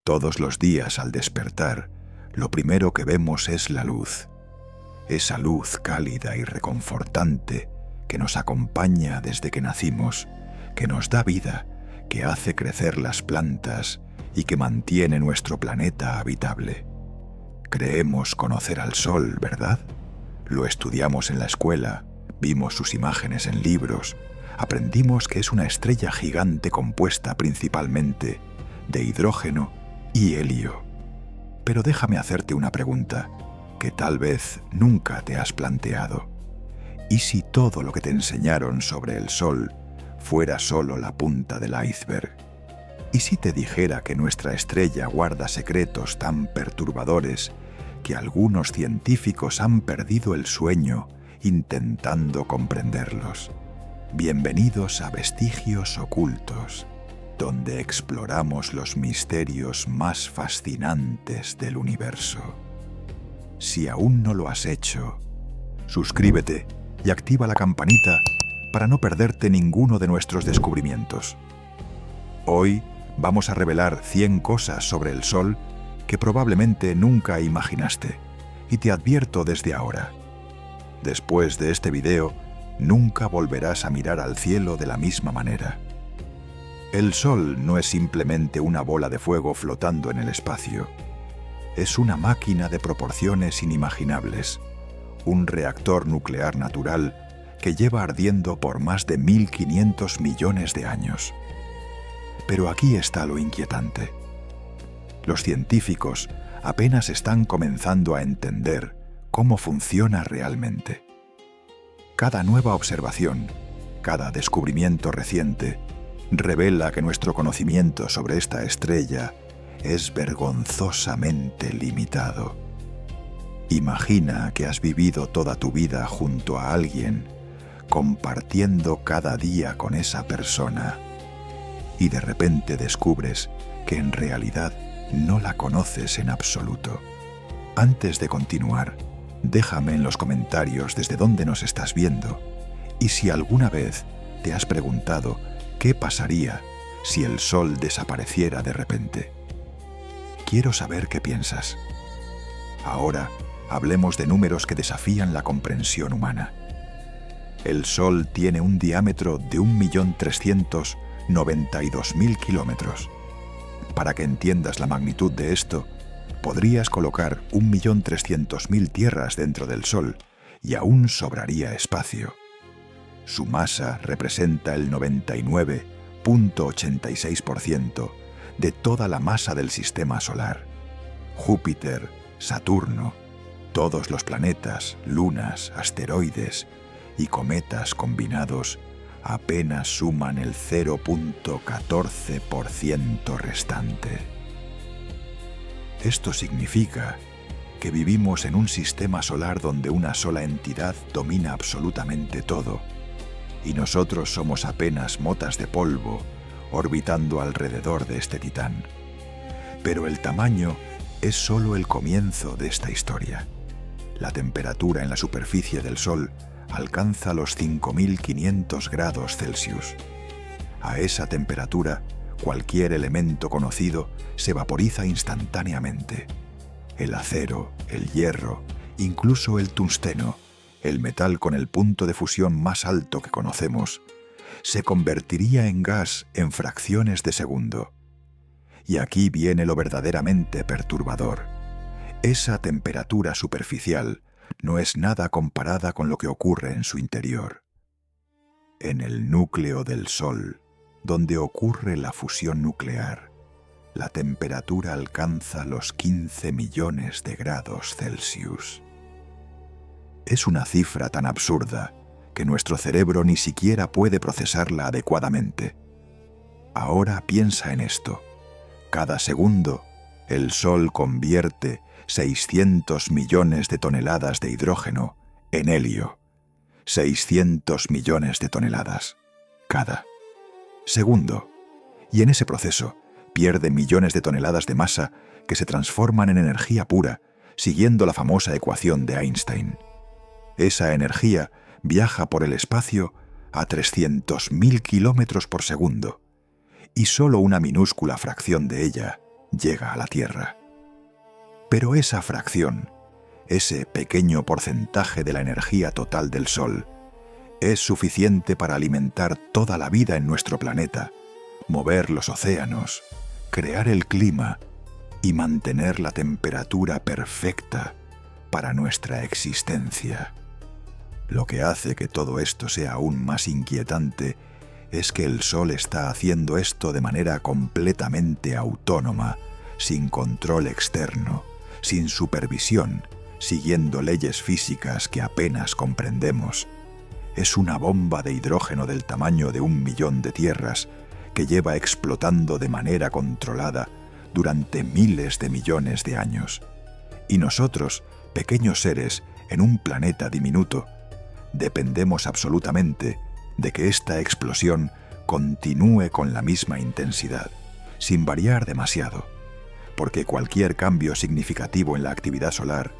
Todos los días al despertar, lo primero que vemos es la luz. Esa luz cálida y reconfortante que nos acompaña desde que nacimos, que nos da vida, que hace crecer las plantas y que mantiene nuestro planeta habitable. Creemos conocer al Sol, ¿verdad? Lo estudiamos en la escuela, vimos sus imágenes en libros, aprendimos que es una estrella gigante compuesta principalmente de hidrógeno y helio. Pero déjame hacerte una pregunta que tal vez nunca te has planteado. ¿Y si todo lo que te enseñaron sobre el Sol fuera solo la punta del iceberg? ¿Y si te dijera que nuestra estrella guarda secretos tan perturbadores que algunos científicos han perdido el sueño intentando comprenderlos? Bienvenidos a Vestigios Ocultos, donde exploramos los misterios más fascinantes del universo. Si aún no lo has hecho, suscríbete y activa la campanita para no perderte ninguno de nuestros descubrimientos. Hoy vamos a revelar 100 cosas sobre el Sol que probablemente nunca imaginaste, y te advierto desde ahora. Después de este video, nunca volverás a mirar al cielo de la misma manera. El Sol no es simplemente una bola de fuego flotando en el espacio. Es una máquina de proporciones inimaginables, un reactor nuclear natural que lleva ardiendo por más de 1500 millones de años. Pero aquí está lo inquietante. Los científicos apenas están comenzando a entender cómo funciona realmente. Cada nueva observación, cada descubrimiento reciente, revela que nuestro conocimiento sobre esta estrella es vergonzosamente limitado. Imagina que has vivido toda tu vida junto a alguien, compartiendo cada día con esa persona, y de repente descubres que en realidad no la conoces en absoluto. Antes de continuar, déjame en los comentarios desde dónde nos estás viendo y si alguna vez te has preguntado qué pasaría si el Sol desapareciera de repente. Quiero saber qué piensas. Ahora hablemos de números que desafían la comprensión humana. El Sol tiene un diámetro de 1.392.000 kilómetros. Para que entiendas la magnitud de esto, podrías colocar 1.300.000 tierras dentro del Sol y aún sobraría espacio. Su masa representa el 99.86% de toda la masa del sistema solar. Júpiter, Saturno, todos los planetas, lunas, asteroides y cometas combinados apenas suman el 0.14% restante. Esto significa que vivimos en un sistema solar donde una sola entidad domina absolutamente todo, y nosotros somos apenas motas de polvo orbitando alrededor de este titán. Pero el tamaño es solo el comienzo de esta historia. La temperatura en la superficie del Sol alcanza los 5.500 grados Celsius. A esa temperatura, cualquier elemento conocido se vaporiza instantáneamente. El acero, el hierro, incluso el tungsteno, el metal con el punto de fusión más alto que conocemos, se convertiría en gas en fracciones de segundo. Y aquí viene lo verdaderamente perturbador. Esa temperatura superficial no es nada comparada con lo que ocurre en su interior. En el núcleo del Sol, donde ocurre la fusión nuclear, la temperatura alcanza los 15 millones de grados Celsius. Es una cifra tan absurda que nuestro cerebro ni siquiera puede procesarla adecuadamente. Ahora piensa en esto. Cada segundo, el Sol convierte 600 millones de toneladas de hidrógeno en helio. 600 millones de toneladas cada segundo. Y en ese proceso pierde millones de toneladas de masa que se transforman en energía pura, siguiendo la famosa ecuación de Einstein. Esa energía viaja por el espacio a 300.000 kilómetros por segundo, y solo una minúscula fracción de ella llega a la Tierra. Pero esa fracción, ese pequeño porcentaje de la energía total del Sol, es suficiente para alimentar toda la vida en nuestro planeta, mover los océanos, crear el clima y mantener la temperatura perfecta para nuestra existencia. Lo que hace que todo esto sea aún más inquietante es que el Sol está haciendo esto de manera completamente autónoma, sin control externo, sin supervisión, siguiendo leyes físicas que apenas comprendemos. Es una bomba de hidrógeno del tamaño de 1 millón de tierras que lleva explotando de manera controlada durante miles de millones de años. Y nosotros, pequeños seres en un planeta diminuto, dependemos absolutamente de que esta explosión continúe con la misma intensidad, sin variar demasiado, porque cualquier cambio significativo en la actividad solar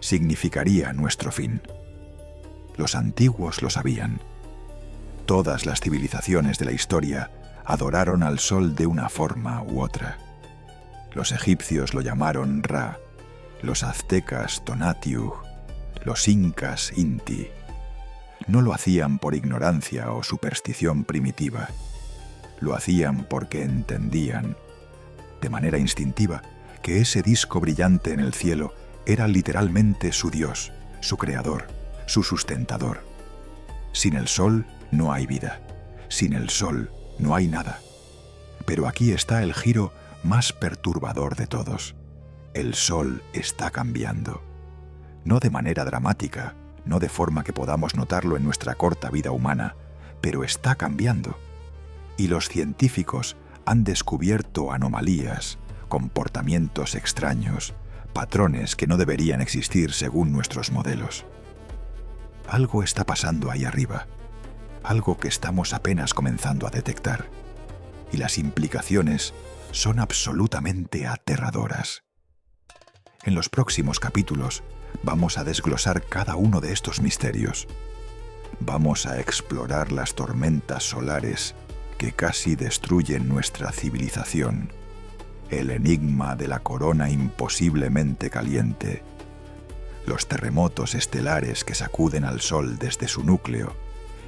significaría nuestro fin. Los antiguos lo sabían. Todas las civilizaciones de la historia adoraron al Sol de una forma u otra. Los egipcios lo llamaron Ra, los aztecas Tonatiuh, los incas Inti. No lo hacían por ignorancia o superstición primitiva. Lo hacían porque entendían, de manera instintiva, que ese disco brillante en el cielo era literalmente su Dios, su creador, su sustentador. Sin el Sol no hay vida. Sin el Sol no hay nada. Pero aquí está el giro más perturbador de todos. El Sol está cambiando. No de manera dramática, no de forma que podamos notarlo en nuestra corta vida humana, pero está cambiando. Y los científicos han descubierto anomalías, comportamientos extraños, patrones que no deberían existir según nuestros modelos. Algo está pasando ahí arriba, algo que estamos apenas comenzando a detectar, y las implicaciones son absolutamente aterradoras. En los próximos capítulos vamos a desglosar cada uno de estos misterios. Vamos a explorar las tormentas solares que casi destruyen nuestra civilización, el enigma de la corona imposiblemente caliente, los terremotos estelares que sacuden al Sol desde su núcleo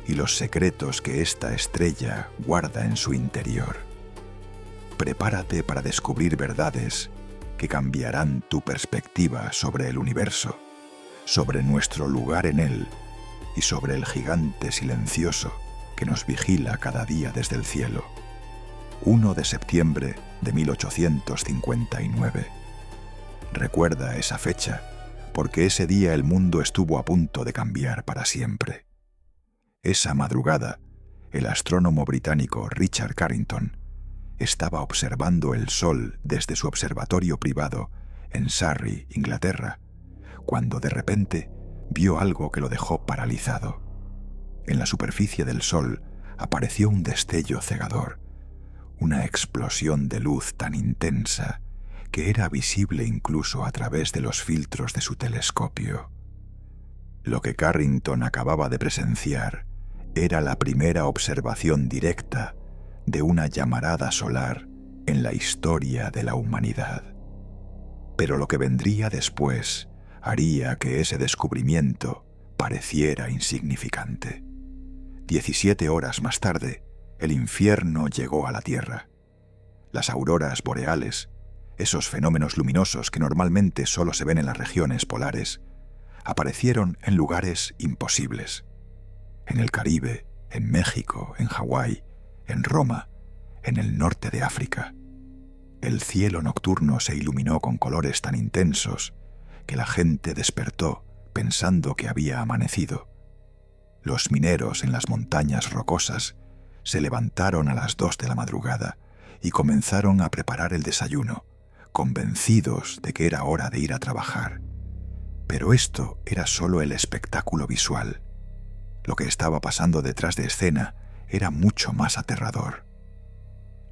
y los secretos que esta estrella guarda en su interior. Prepárate para descubrir verdades que cambiarán tu perspectiva sobre el universo, sobre nuestro lugar en él y sobre el gigante silencioso que nos vigila cada día desde el cielo. 1 de septiembre de 1859. Recuerda esa fecha, porque ese día el mundo estuvo a punto de cambiar para siempre. Esa madrugada, el astrónomo británico Richard Carrington estaba observando el Sol desde su observatorio privado en Surrey, Inglaterra, cuando de repente vio algo que lo dejó paralizado. En la superficie del Sol apareció un destello cegador, una explosión de luz tan intensa que era visible incluso a través de los filtros de su telescopio. Lo que Carrington acababa de presenciar era la primera observación directa de una llamarada solar en la historia de la humanidad. Pero lo que vendría después haría que ese descubrimiento pareciera insignificante. 17 horas más tarde, el infierno llegó a la Tierra. Las auroras boreales, esos fenómenos luminosos que normalmente solo se ven en las regiones polares, aparecieron en lugares imposibles. En el Caribe, en México, en Hawái, en Roma, en el norte de África. El cielo nocturno se iluminó con colores tan intensos que la gente despertó pensando que había amanecido. Los mineros en las montañas rocosas se levantaron a las 2 de la madrugada y comenzaron a preparar el desayuno, convencidos de que era hora de ir a trabajar. Pero esto era solo el espectáculo visual. Lo que estaba pasando detrás de escena era mucho más aterrador.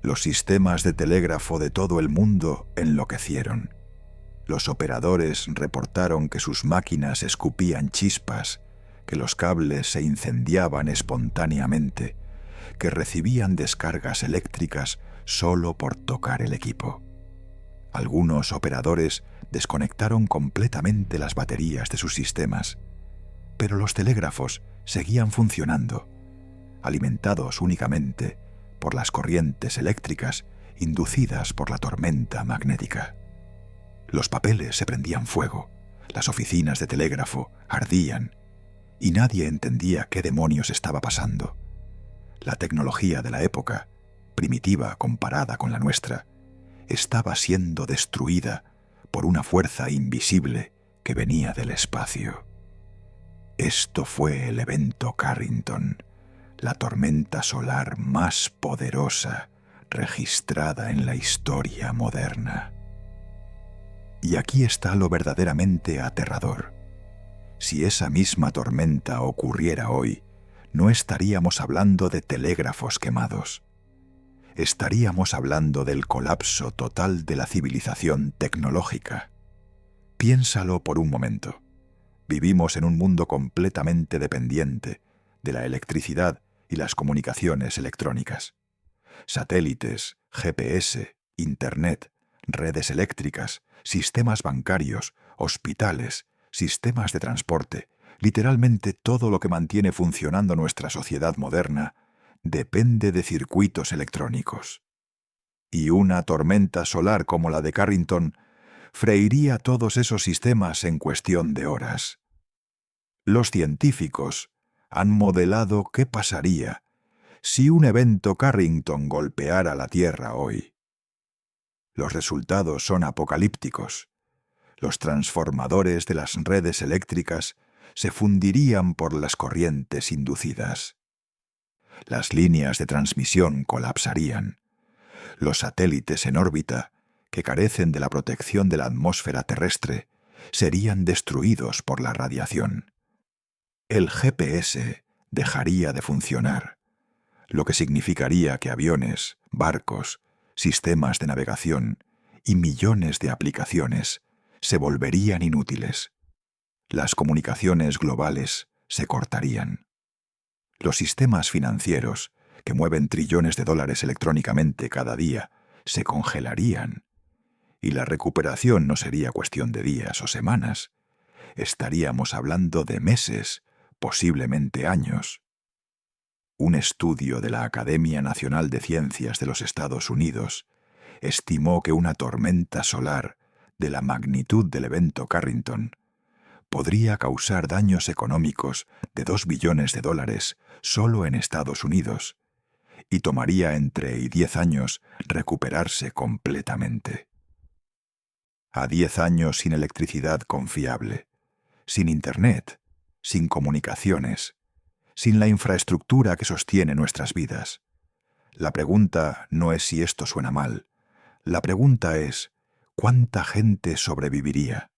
Los sistemas de telégrafo de todo el mundo enloquecieron. Los operadores reportaron que sus máquinas escupían chispas, que los cables se incendiaban espontáneamente, que recibían descargas eléctricas solo por tocar el equipo. Algunos operadores desconectaron completamente las baterías de sus sistemas, pero los telégrafos seguían funcionando, alimentados únicamente por las corrientes eléctricas inducidas por la tormenta magnética. Los papeles se prendían fuego, las oficinas de telégrafo ardían, y nadie entendía qué demonios estaba pasando. La tecnología de la época, primitiva comparada con la nuestra, estaba siendo destruida por una fuerza invisible que venía del espacio. Esto fue el evento Carrington, la tormenta solar más poderosa registrada en la historia moderna. Y aquí está lo verdaderamente aterrador. Si esa misma tormenta ocurriera hoy, no estaríamos hablando de telégrafos quemados. Estaríamos hablando del colapso total de la civilización tecnológica. Piénsalo por un momento. Vivimos en un mundo completamente dependiente de la electricidad y las comunicaciones electrónicas. Satélites, GPS, Internet, redes eléctricas, sistemas bancarios, hospitales, sistemas de transporte, literalmente todo lo que mantiene funcionando nuestra sociedad moderna depende de circuitos electrónicos. Y una tormenta solar como la de Carrington freiría todos esos sistemas en cuestión de horas. Los científicos han modelado qué pasaría si un evento Carrington golpeara la Tierra hoy. Los resultados son apocalípticos. Los transformadores de las redes eléctricas se fundirían por las corrientes inducidas. Las líneas de transmisión colapsarían. Los satélites en órbita, que carecen de la protección de la atmósfera terrestre, serían destruidos por la radiación. El GPS dejaría de funcionar, lo que significaría que aviones, barcos, sistemas de navegación y millones de aplicaciones se volverían inútiles. Las comunicaciones globales se cortarían. Los sistemas financieros, que mueven trillones de dólares electrónicamente cada día, se congelarían. Y la recuperación no sería cuestión de días o semanas. Estaríamos hablando de meses, posiblemente años. Un estudio de la Academia Nacional de Ciencias de los Estados Unidos estimó que una tormenta solar de la magnitud del evento Carrington podría causar daños económicos de 2 billones de dólares solo en Estados Unidos, y tomaría entre 10 años recuperarse completamente. A 10 años sin electricidad confiable, sin Internet, sin comunicaciones, sin la infraestructura que sostiene nuestras vidas. La pregunta no es si esto suena mal. La pregunta es, ¿cuánta gente sobreviviría?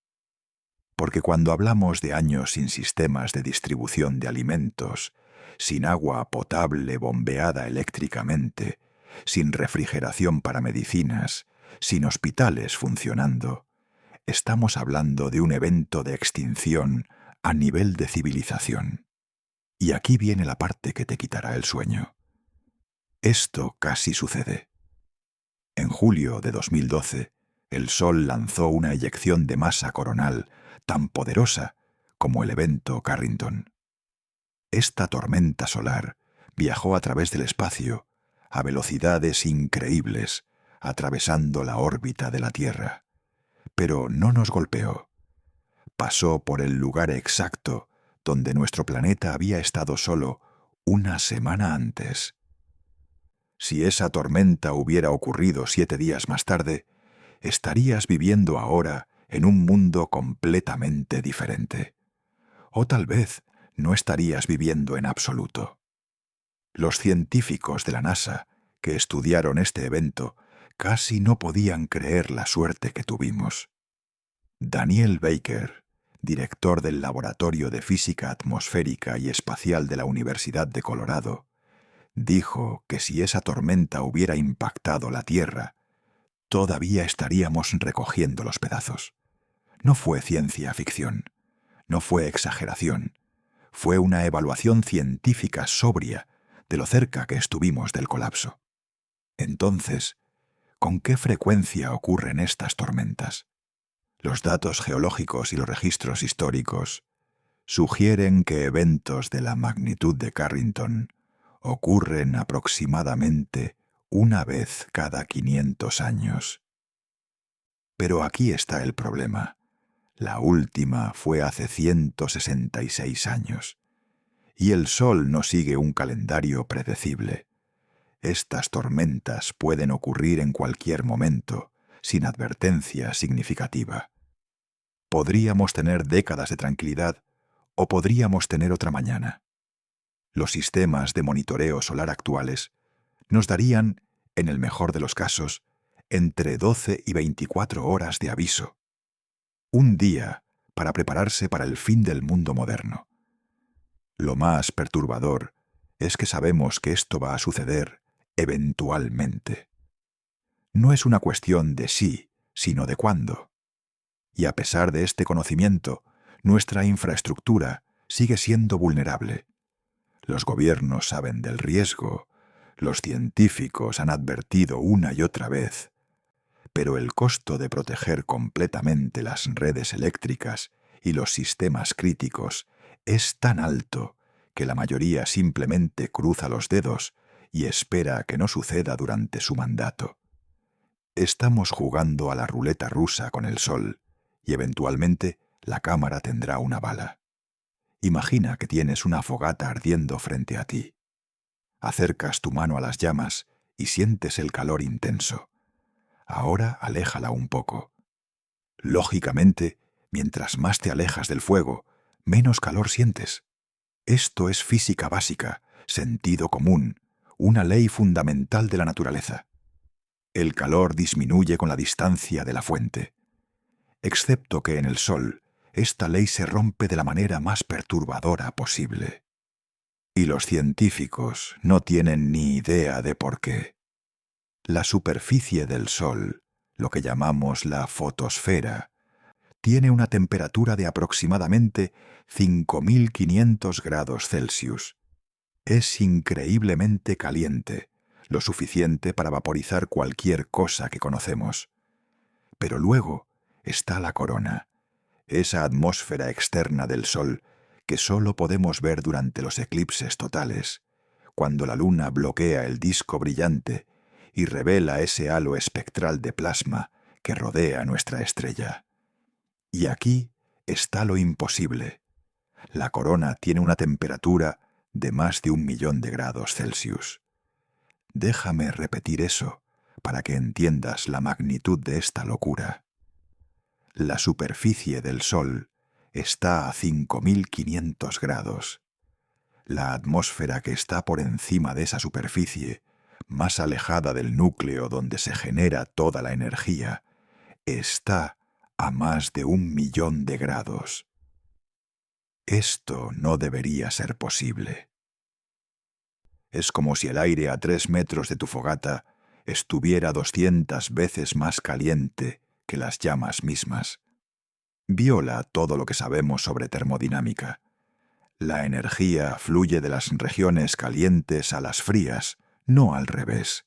Porque cuando hablamos de años sin sistemas de distribución de alimentos, sin agua potable bombeada eléctricamente, sin refrigeración para medicinas, sin hospitales funcionando, estamos hablando de un evento de extinción a nivel de civilización. Y aquí viene la parte que te quitará el sueño. Esto casi sucede. En julio de 2012, el Sol lanzó una eyección de masa coronal tan poderosa como el evento Carrington. Esta tormenta solar viajó a través del espacio a velocidades increíbles, atravesando la órbita de la Tierra. Pero no nos golpeó. Pasó por el lugar exacto donde nuestro planeta había estado solo una semana antes. Si esa tormenta hubiera ocurrido 7 días más tarde, estarías viviendo ahora en un mundo completamente diferente. O tal vez no estarías viviendo en absoluto. Los científicos de la NASA que estudiaron este evento casi no podían creer la suerte que tuvimos. Daniel Baker, director del Laboratorio de Física Atmosférica y Espacial de la Universidad de Colorado, dijo que si esa tormenta hubiera impactado la Tierra, todavía estaríamos recogiendo los pedazos. No fue ciencia ficción, no fue exageración, fue una evaluación científica sobria de lo cerca que estuvimos del colapso. Entonces, ¿Con qué frecuencia ocurren estas tormentas? Los datos geológicos y los registros históricos sugieren que eventos de la magnitud de Carrington ocurren aproximadamente una vez cada 500 años. Pero aquí está el problema. La última fue hace 166 años, y el Sol no sigue un calendario predecible. Estas tormentas pueden ocurrir en cualquier momento, sin advertencia significativa. Podríamos tener décadas de tranquilidad o podríamos tener otra mañana. Los sistemas de monitoreo solar actuales nos darían, en el mejor de los casos, entre 12 y 24 horas de aviso. Un día para prepararse para el fin del mundo moderno. Lo más perturbador es que sabemos que esto va a suceder eventualmente. No es una cuestión de sí, sino de cuándo. Y a pesar de este conocimiento, nuestra infraestructura sigue siendo vulnerable. Los gobiernos saben del riesgo, los científicos han advertido una y otra vez, pero el costo de proteger completamente las redes eléctricas y los sistemas críticos es tan alto que la mayoría simplemente cruza los dedos y espera a que no suceda durante su mandato. Estamos jugando a la ruleta rusa con el Sol y eventualmente la cámara tendrá una bala. Imagina que tienes una fogata ardiendo frente a ti. Acercas tu mano a las llamas y sientes el calor intenso. Ahora aléjala un poco. Lógicamente, mientras más te alejas del fuego, menos calor sientes. Esto es física básica, sentido común, una ley fundamental de la naturaleza. El calor disminuye con la distancia de la fuente. Excepto que en el Sol, esta ley se rompe de la manera más perturbadora posible. Y los científicos no tienen ni idea de por qué. La superficie del Sol, lo que llamamos la fotosfera, tiene una temperatura de aproximadamente 5.500 grados Celsius. Es increíblemente caliente, lo suficiente para vaporizar cualquier cosa que conocemos. Pero luego está la corona, esa atmósfera externa del Sol que solo podemos ver durante los eclipses totales, cuando la luna bloquea el disco brillante y revela ese halo espectral de plasma que rodea nuestra estrella. Y aquí está lo imposible. La corona tiene una temperatura de más de 1.000.000 de grados Celsius. Déjame repetir eso para que entiendas la magnitud de esta locura. La superficie del Sol está a 5.500 grados. La atmósfera que está por encima de esa superficie, más alejada del núcleo donde se genera toda la energía, está a más de 1.000.000 de grados. Esto no debería ser posible. Es como si el aire a 3 metros de tu fogata estuviera 200 veces más caliente que las llamas mismas. Viola todo lo que sabemos sobre termodinámica. La energía fluye de las regiones calientes a las frías, no al revés.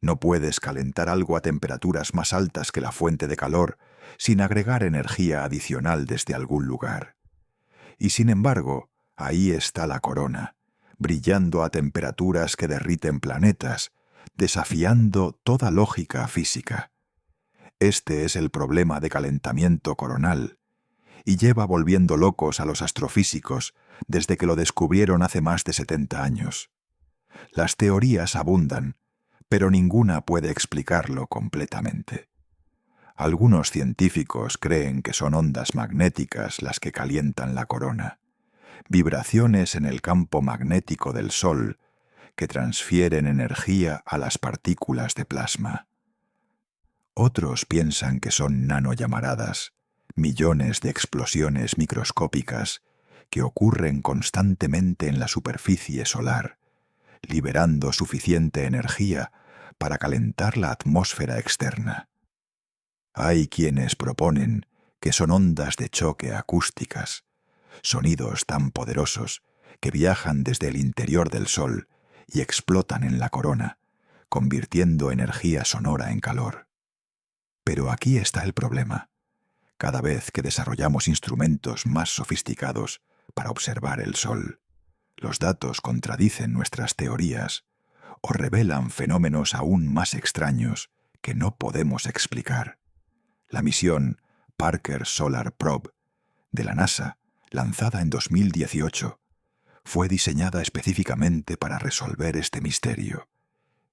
No puedes calentar algo a temperaturas más altas que la fuente de calor sin agregar energía adicional desde algún lugar. Y sin embargo, ahí está la corona, brillando a temperaturas que derriten planetas, desafiando toda lógica física. Este es el problema de calentamiento coronal, y lleva volviendo locos a los astrofísicos desde que lo descubrieron hace más de 70 años. Las teorías abundan, pero ninguna puede explicarlo completamente. Algunos científicos creen que son ondas magnéticas las que calientan la corona, vibraciones en el campo magnético del Sol que transfieren energía a las partículas de plasma. Otros piensan que son nanollamaradas, millones de explosiones microscópicas que ocurren constantemente en la superficie solar, liberando suficiente energía para calentar la atmósfera externa. Hay quienes proponen que son ondas de choque acústicas, sonidos tan poderosos que viajan desde el interior del Sol y explotan en la corona, convirtiendo energía sonora en calor. Pero aquí está el problema. Cada vez que desarrollamos instrumentos más sofisticados para observar el Sol, los datos contradicen nuestras teorías o revelan fenómenos aún más extraños que no podemos explicar. La misión Parker Solar Probe de la NASA, lanzada en 2018, fue diseñada específicamente para resolver este misterio.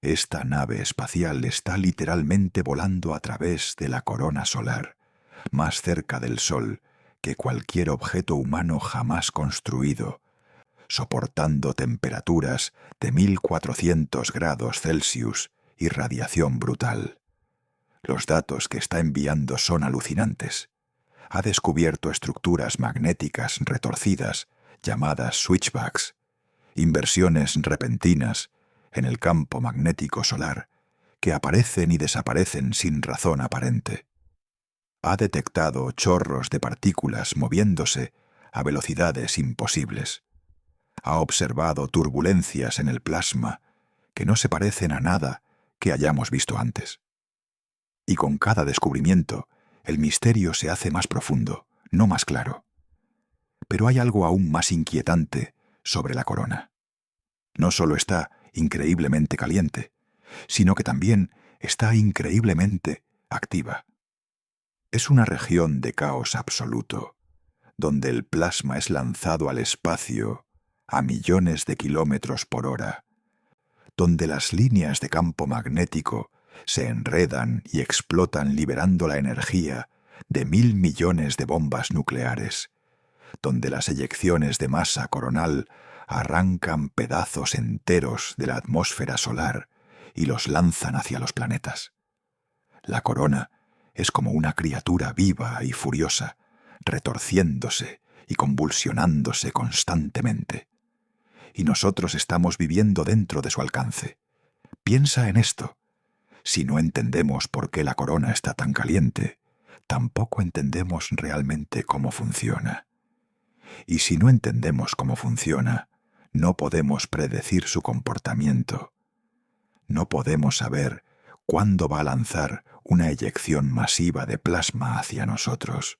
Esta nave espacial está literalmente volando a través de la corona solar, más cerca del Sol que cualquier objeto humano jamás construido, soportando temperaturas de 1400 grados Celsius y radiación brutal. Los datos que está enviando son alucinantes. Ha descubierto estructuras magnéticas retorcidas llamadas switchbacks, inversiones repentinas en el campo magnético solar que aparecen y desaparecen sin razón aparente. Ha detectado chorros de partículas moviéndose a velocidades imposibles. Ha observado turbulencias en el plasma que no se parecen a nada que hayamos visto antes. Y con cada descubrimiento, el misterio se hace más profundo, no más claro. Pero hay algo aún más inquietante sobre la corona. No solo está increíblemente caliente, sino que también está increíblemente activa. Es una región de caos absoluto, donde el plasma es lanzado al espacio a millones de kilómetros por hora, donde las líneas de campo magnético se enredan y explotan liberando la energía de 1.000 millones de bombas nucleares, donde las eyecciones de masa coronal arrancan pedazos enteros de la atmósfera solar y los lanzan hacia los planetas. La corona es como una criatura viva y furiosa, retorciéndose y convulsionándose constantemente. Y nosotros estamos viviendo dentro de su alcance. Piensa en esto. Si no entendemos por qué la corona está tan caliente, tampoco entendemos realmente cómo funciona. Y si no entendemos cómo funciona, no podemos predecir su comportamiento. No podemos saber cuándo va a lanzar una eyección masiva de plasma hacia nosotros.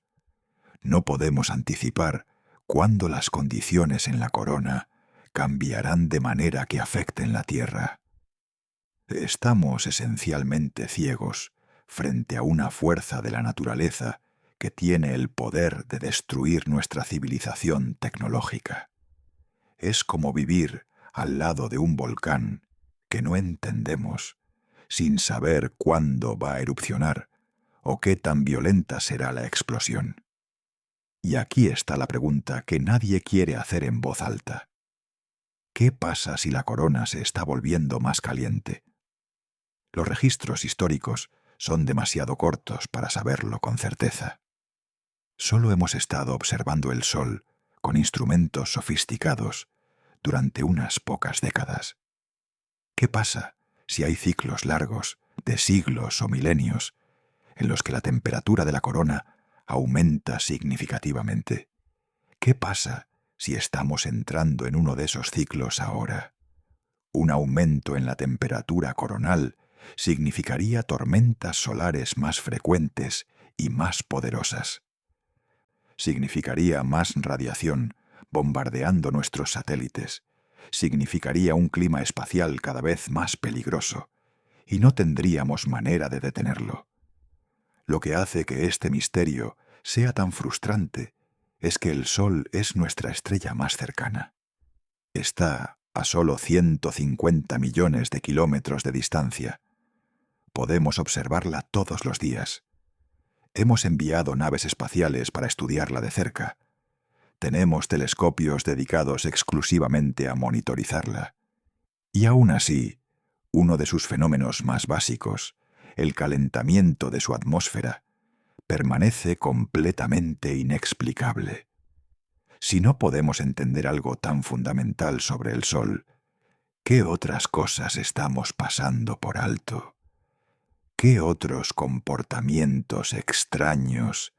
No podemos anticipar cuándo las condiciones en la corona cambiarán de manera que afecten la Tierra. Estamos esencialmente ciegos frente a una fuerza de la naturaleza que tiene el poder de destruir nuestra civilización tecnológica. Es como vivir al lado de un volcán que no entendemos, sin saber cuándo va a erupcionar o qué tan violenta será la explosión. Y aquí está la pregunta que nadie quiere hacer en voz alta. ¿Qué pasa si la corona se está volviendo más caliente? Los registros históricos son demasiado cortos para saberlo con certeza. Solo hemos estado observando el Sol con instrumentos sofisticados durante unas pocas décadas. ¿Qué pasa si hay ciclos largos, de siglos o milenios, en los que la temperatura de la corona aumenta significativamente? ¿Qué pasa si estamos entrando en uno de esos ciclos ahora? Un aumento en la temperatura coronal significaría tormentas solares más frecuentes y más poderosas. Significaría más radiación bombardeando nuestros satélites. Significaría un clima espacial cada vez más peligroso, y no tendríamos manera de detenerlo. Lo que hace que este misterio sea tan frustrante es que el Sol es nuestra estrella más cercana. Está a solo 150 millones de kilómetros de distancia. Podemos observarla todos los días. Hemos enviado naves espaciales para estudiarla de cerca. Tenemos telescopios dedicados exclusivamente a monitorizarla. Y aún así, uno de sus fenómenos más básicos, el calentamiento de su atmósfera, permanece completamente inexplicable. Si no podemos entender algo tan fundamental sobre el Sol, ¿qué otras cosas estamos pasando por alto? ¿Qué otros comportamientos extraños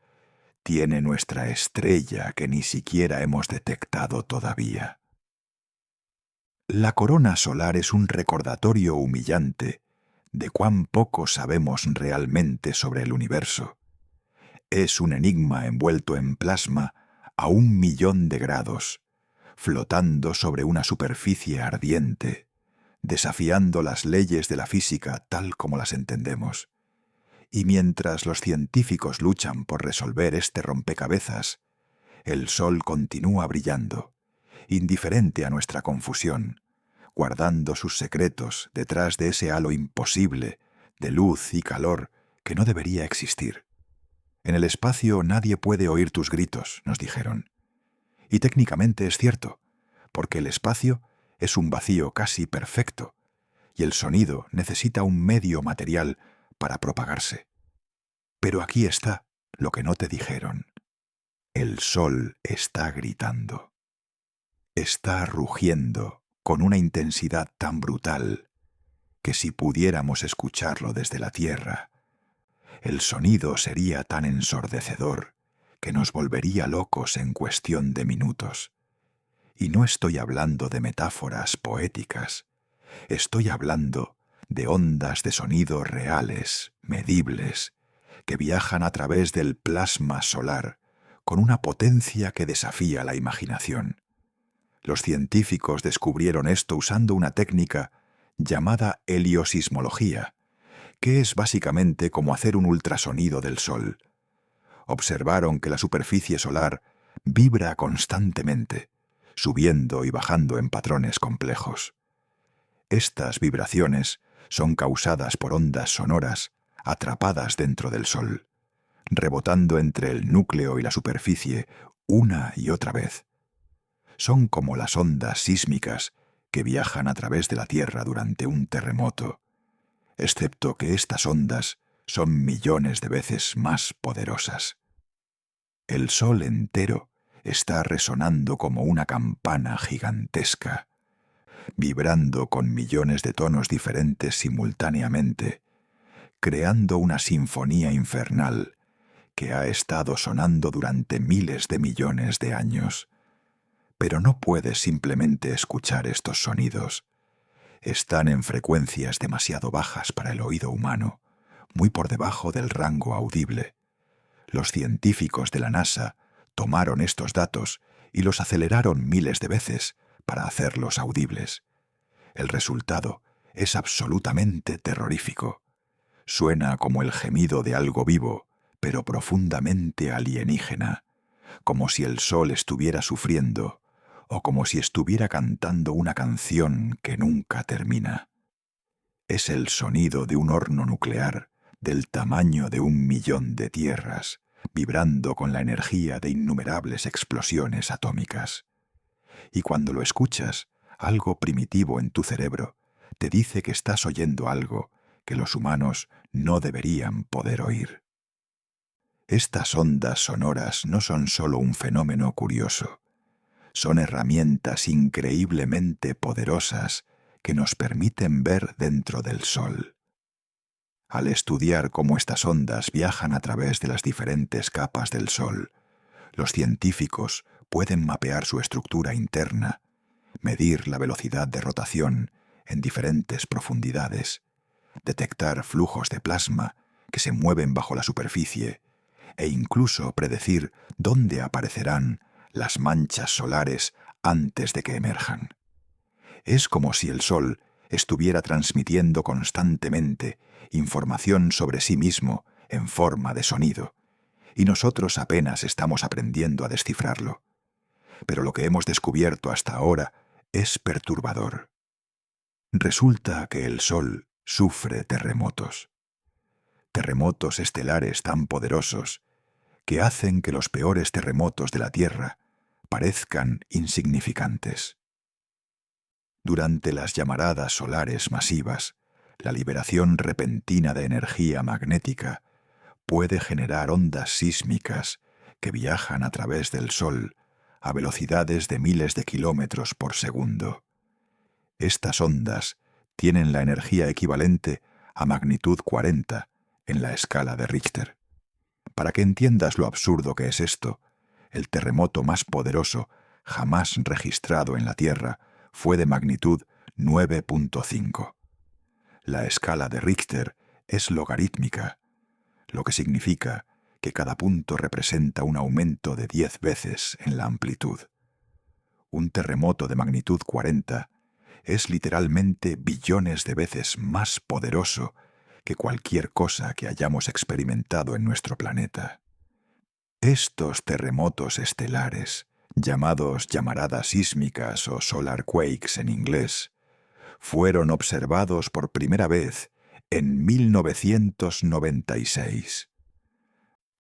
tiene nuestra estrella que ni siquiera hemos detectado todavía? La corona solar es un recordatorio humillante de cuán poco sabemos realmente sobre el universo. Es un enigma envuelto en plasma a 1.000.000 de grados, flotando sobre una superficie ardiente, desafiando las leyes de la física tal como las entendemos. Y mientras los científicos luchan por resolver este rompecabezas, el Sol continúa brillando, indiferente a nuestra confusión, guardando sus secretos detrás de ese halo imposible de luz y calor que no debería existir. En el espacio nadie puede oír tus gritos, nos dijeron. Y técnicamente es cierto, porque el espacio es un vacío casi perfecto, y el sonido necesita un medio material para propagarse. Pero aquí está lo que no te dijeron. El Sol está gritando. Está rugiendo con una intensidad tan brutal que si pudiéramos escucharlo desde la Tierra, el sonido sería tan ensordecedor que nos volvería locos en cuestión de minutos. Y no estoy hablando de metáforas poéticas, estoy hablando de ondas de sonido reales, medibles, que viajan a través del plasma solar con una potencia que desafía la imaginación. Los científicos descubrieron esto usando una técnica llamada heliosismología, que es básicamente como hacer un ultrasonido del Sol. Observaron que la superficie solar vibra constantemente, subiendo y bajando en patrones complejos. Estas vibraciones son causadas por ondas sonoras atrapadas dentro del Sol, rebotando entre el núcleo y la superficie una y otra vez. Son como las ondas sísmicas que viajan a través de la Tierra durante un terremoto, excepto que estas ondas son millones de veces más poderosas. El Sol entero está resonando como una campana gigantesca, vibrando con millones de tonos diferentes simultáneamente, creando una sinfonía infernal que ha estado sonando durante miles de millones de años. Pero no puedes simplemente escuchar estos sonidos. Están en frecuencias demasiado bajas para el oído humano, muy por debajo del rango audible. Los científicos de la NASA tomaron estos datos y los aceleraron miles de veces para hacerlos audibles. El resultado es absolutamente terrorífico. Suena como el gemido de algo vivo, pero profundamente alienígena, como si el Sol estuviera sufriendo o como si estuviera cantando una canción que nunca termina. Es el sonido de un horno nuclear del tamaño de 1.000.000 de tierras, vibrando con la energía de innumerables explosiones atómicas. Y cuando lo escuchas, algo primitivo en tu cerebro te dice que estás oyendo algo que los humanos no deberían poder oír. Estas ondas sonoras no son solo un fenómeno curioso, son herramientas increíblemente poderosas que nos permiten ver dentro del Sol. Al estudiar cómo estas ondas viajan a través de las diferentes capas del Sol, los científicos pueden mapear su estructura interna, medir la velocidad de rotación en diferentes profundidades, detectar flujos de plasma que se mueven bajo la superficie e incluso predecir dónde aparecerán las manchas solares antes de que emerjan. Es como si el Sol estuviera transmitiendo constantemente información sobre sí mismo en forma de sonido, y nosotros apenas estamos aprendiendo a descifrarlo. Pero lo que hemos descubierto hasta ahora es perturbador. Resulta que el Sol sufre terremotos. Terremotos estelares tan poderosos que hacen que los peores terremotos de la Tierra parezcan insignificantes. Durante las llamaradas solares masivas, la liberación repentina de energía magnética puede generar ondas sísmicas que viajan a través del Sol a velocidades de miles de kilómetros por segundo. Estas ondas tienen la energía equivalente a magnitud 40 en la escala de Richter. Para que entiendas lo absurdo que es esto, el terremoto más poderoso jamás registrado en la Tierra fue de magnitud 9.5. La escala de Richter es logarítmica, lo que significa que cada punto representa un aumento de 10 veces en la amplitud. Un terremoto de magnitud 40 es literalmente billones de veces más poderoso que cualquier cosa que hayamos experimentado en nuestro planeta. Estos terremotos estelares, llamados llamaradas sísmicas o solar quakes en inglés, fueron observados por primera vez en 1996.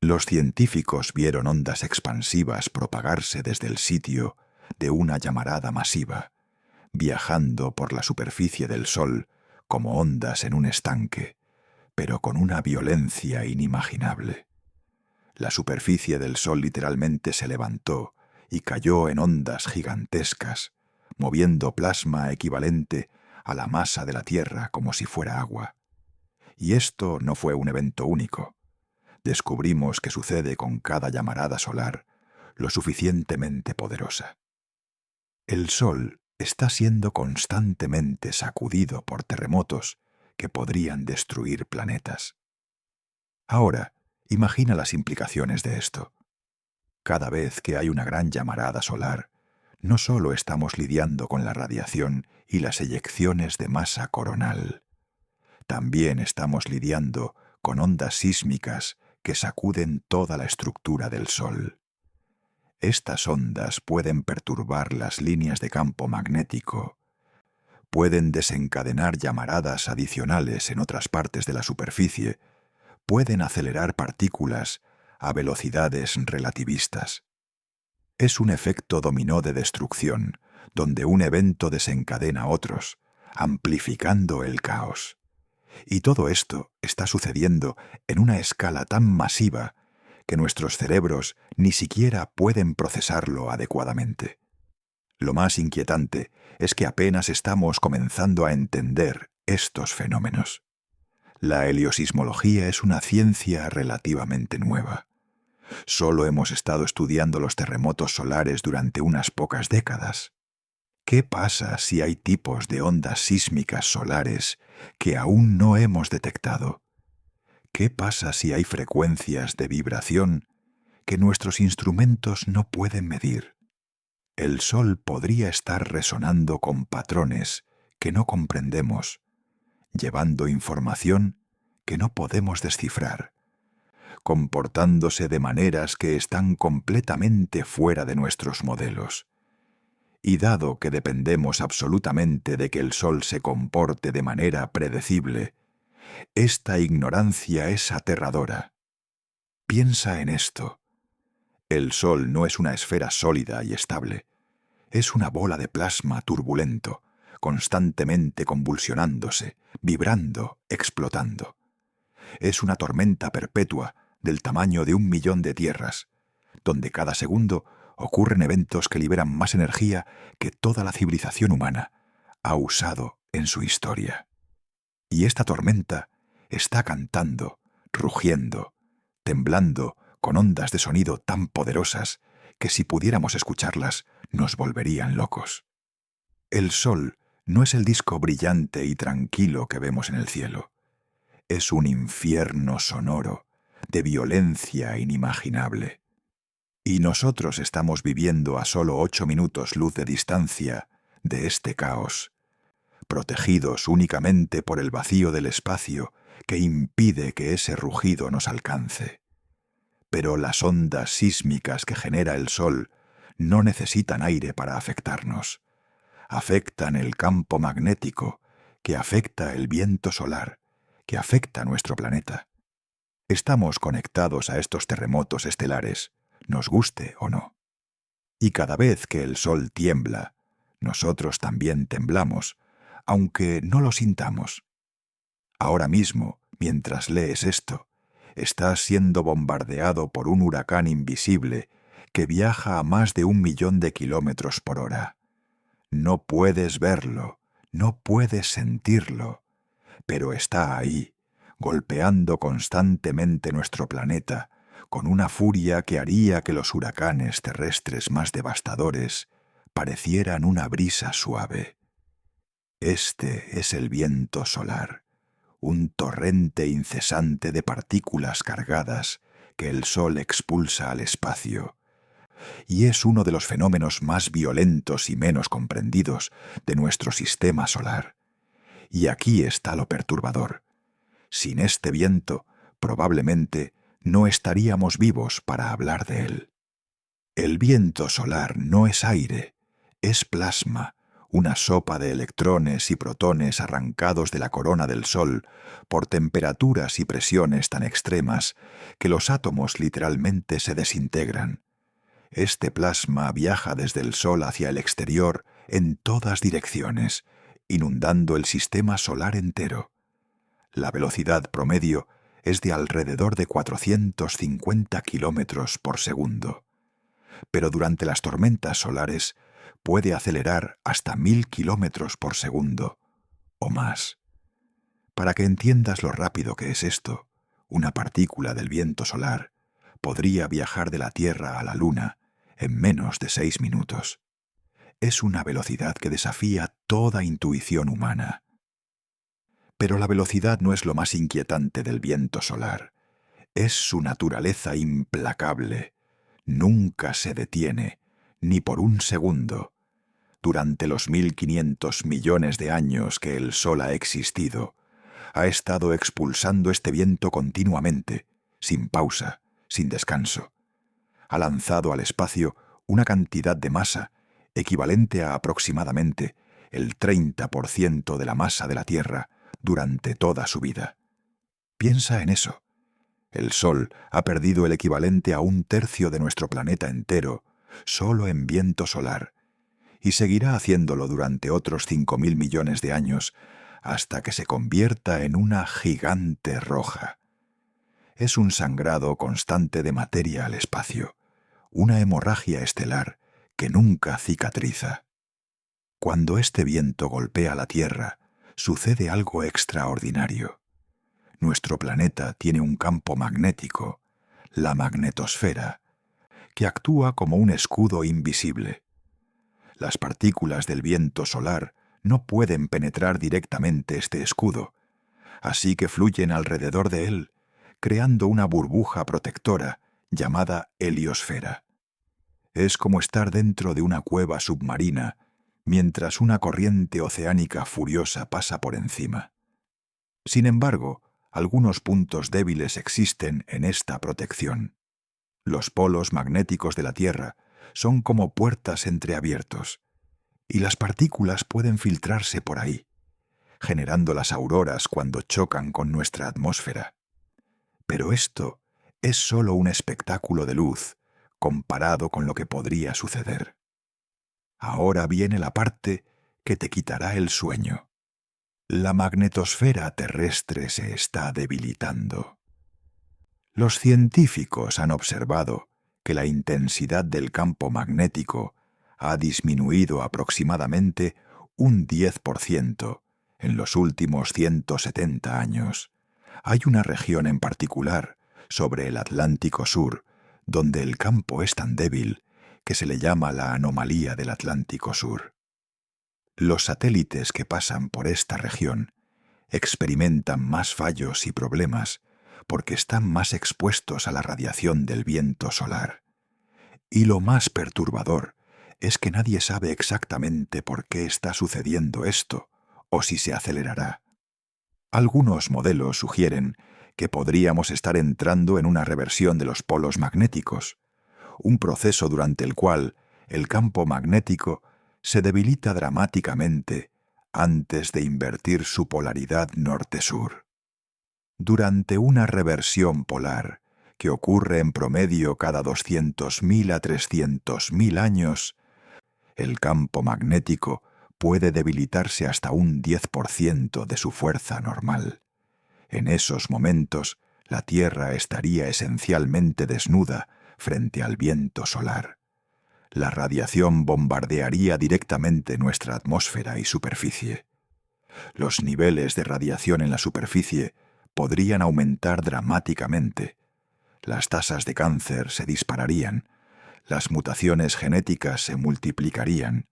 Los científicos vieron ondas expansivas propagarse desde el sitio de una llamarada masiva, viajando por la superficie del Sol como ondas en un estanque, pero con una violencia inimaginable. La superficie del Sol literalmente se levantó y cayó en ondas gigantescas, moviendo plasma equivalente a la masa de la Tierra como si fuera agua. Y esto no fue un evento único. Descubrimos que sucede con cada llamarada solar lo suficientemente poderosa. El Sol está siendo constantemente sacudido por terremotos que podrían destruir planetas. Ahora, imagina las implicaciones de esto. Cada vez que hay una gran llamarada solar, no solo estamos lidiando con la radiación y las eyecciones de masa coronal, también estamos lidiando con ondas sísmicas que sacuden toda la estructura del Sol. Estas ondas pueden perturbar las líneas de campo magnético, pueden desencadenar llamaradas adicionales en otras partes de la superficie, pueden acelerar partículas a velocidades relativistas. Es un efecto dominó de destrucción, donde un evento desencadena otros, amplificando el caos. Y todo esto está sucediendo en una escala tan masiva que nuestros cerebros ni siquiera pueden procesarlo adecuadamente. Lo más inquietante es que apenas estamos comenzando a entender estos fenómenos. La heliosismología es una ciencia relativamente nueva. Solo hemos estado estudiando los terremotos solares durante unas pocas décadas. ¿Qué pasa si hay tipos de ondas sísmicas solares que aún no hemos detectado? ¿Qué pasa si hay frecuencias de vibración que nuestros instrumentos no pueden medir? El Sol podría estar resonando con patrones que no comprendemos, llevando información que no podemos descifrar, comportándose de maneras que están completamente fuera de nuestros modelos. Y dado que dependemos absolutamente de que el Sol se comporte de manera predecible, esta ignorancia es aterradora. Piensa en esto. El Sol no es una esfera sólida y estable. Es una bola de plasma turbulento, constantemente convulsionándose, vibrando, explotando. Es una tormenta perpetua del tamaño de 1.000.000 de tierras, donde cada segundo ocurren eventos que liberan más energía que toda la civilización humana ha usado en su historia. Y esta tormenta está cantando, rugiendo, temblando con ondas de sonido tan poderosas que si pudiéramos escucharlas nos volverían locos. El Sol no es el disco brillante y tranquilo que vemos en el cielo. Es un infierno sonoro, de violencia inimaginable. Y nosotros estamos viviendo a solo 8 minutos luz de distancia de este caos, protegidos únicamente por el vacío del espacio que impide que ese rugido nos alcance. Pero las ondas sísmicas que genera el Sol no necesitan aire para afectarnos. Afectan el campo magnético, que afecta el viento solar, que afecta nuestro planeta. Estamos conectados a estos terremotos estelares, nos guste o no. Y cada vez que el Sol tiembla, nosotros también temblamos, aunque no lo sintamos. Ahora mismo, mientras lees esto, estás siendo bombardeado por un huracán invisible que viaja a más de 1.000.000 de kilómetros por hora. No puedes verlo, no puedes sentirlo, pero está ahí, golpeando constantemente nuestro planeta, con una furia que haría que los huracanes terrestres más devastadores parecieran una brisa suave. Este es el viento solar, un torrente incesante de partículas cargadas que el Sol expulsa al espacio, y es uno de los fenómenos más violentos y menos comprendidos de nuestro sistema solar. Y aquí está lo perturbador. Sin este viento, probablemente no estaríamos vivos para hablar de él. El viento solar no es aire, es plasma, una sopa de electrones y protones arrancados de la corona del Sol por temperaturas y presiones tan extremas que los átomos literalmente se desintegran. Este plasma viaja desde el Sol hacia el exterior en todas direcciones, inundando el sistema solar entero. La velocidad promedio es de alrededor de 450 kilómetros por segundo, pero durante las tormentas solares puede acelerar hasta 1000 kilómetros por segundo o más. Para que entiendas lo rápido que es esto, una partícula del viento solar podría viajar de la Tierra a la Luna en menos de 6 minutos. Es una velocidad que desafía toda intuición humana. Pero la velocidad no es lo más inquietante del viento solar. Es su naturaleza implacable. Nunca se detiene, ni por un segundo. Durante los 1500 millones de años que el Sol ha existido, ha estado expulsando este viento continuamente, sin pausa, sin descanso. Ha lanzado al espacio una cantidad de masa equivalente a aproximadamente el 30% de la masa de la Tierra durante toda su vida. Piensa en eso. El Sol ha perdido el equivalente a 1/3 de nuestro planeta entero solo en viento solar, y seguirá haciéndolo durante otros 5.000 millones de años hasta que se convierta en una gigante roja. Es un sangrado constante de materia al espacio, una hemorragia estelar que nunca cicatriza. Cuando este viento golpea la Tierra, sucede algo extraordinario. Nuestro planeta tiene un campo magnético, la magnetosfera, que actúa como un escudo invisible. Las partículas del viento solar no pueden penetrar directamente este escudo, así que fluyen alrededor de él, creando una burbuja protectora llamada heliosfera. Es como estar dentro de una cueva submarina mientras una corriente oceánica furiosa pasa por encima. Sin embargo, algunos puntos débiles existen en esta protección. Los polos magnéticos de la Tierra son como puertas entreabiertos, y las partículas pueden filtrarse por ahí, generando las auroras cuando chocan con nuestra atmósfera. Pero esto es solo un espectáculo de luz comparado con lo que podría suceder. Ahora viene la parte que te quitará el sueño. La magnetosfera terrestre se está debilitando. Los científicos han observado que la intensidad del campo magnético ha disminuido aproximadamente un 10% en los últimos 170 años. Hay una región en particular, sobre el Atlántico Sur, donde el campo es tan débil que se le llama la anomalía del Atlántico Sur. Los satélites que pasan por esta región experimentan más fallos y problemas porque están más expuestos a la radiación del viento solar. Y lo más perturbador es que nadie sabe exactamente por qué está sucediendo esto o si se acelerará. Algunos modelos sugieren que podríamos estar entrando en una reversión de los polos magnéticos, un proceso durante el cual el campo magnético se debilita dramáticamente antes de invertir su polaridad norte-sur. Durante una reversión polar, que ocurre en promedio cada 200.000 a 300.000 años, el campo magnético puede debilitarse hasta un 10% de su fuerza normal. En esos momentos, la Tierra estaría esencialmente desnuda frente al viento solar. La radiación bombardearía directamente nuestra atmósfera y superficie. Los niveles de radiación en la superficie podrían aumentar dramáticamente. Las tasas de cáncer se dispararían, las mutaciones genéticas se multiplicarían,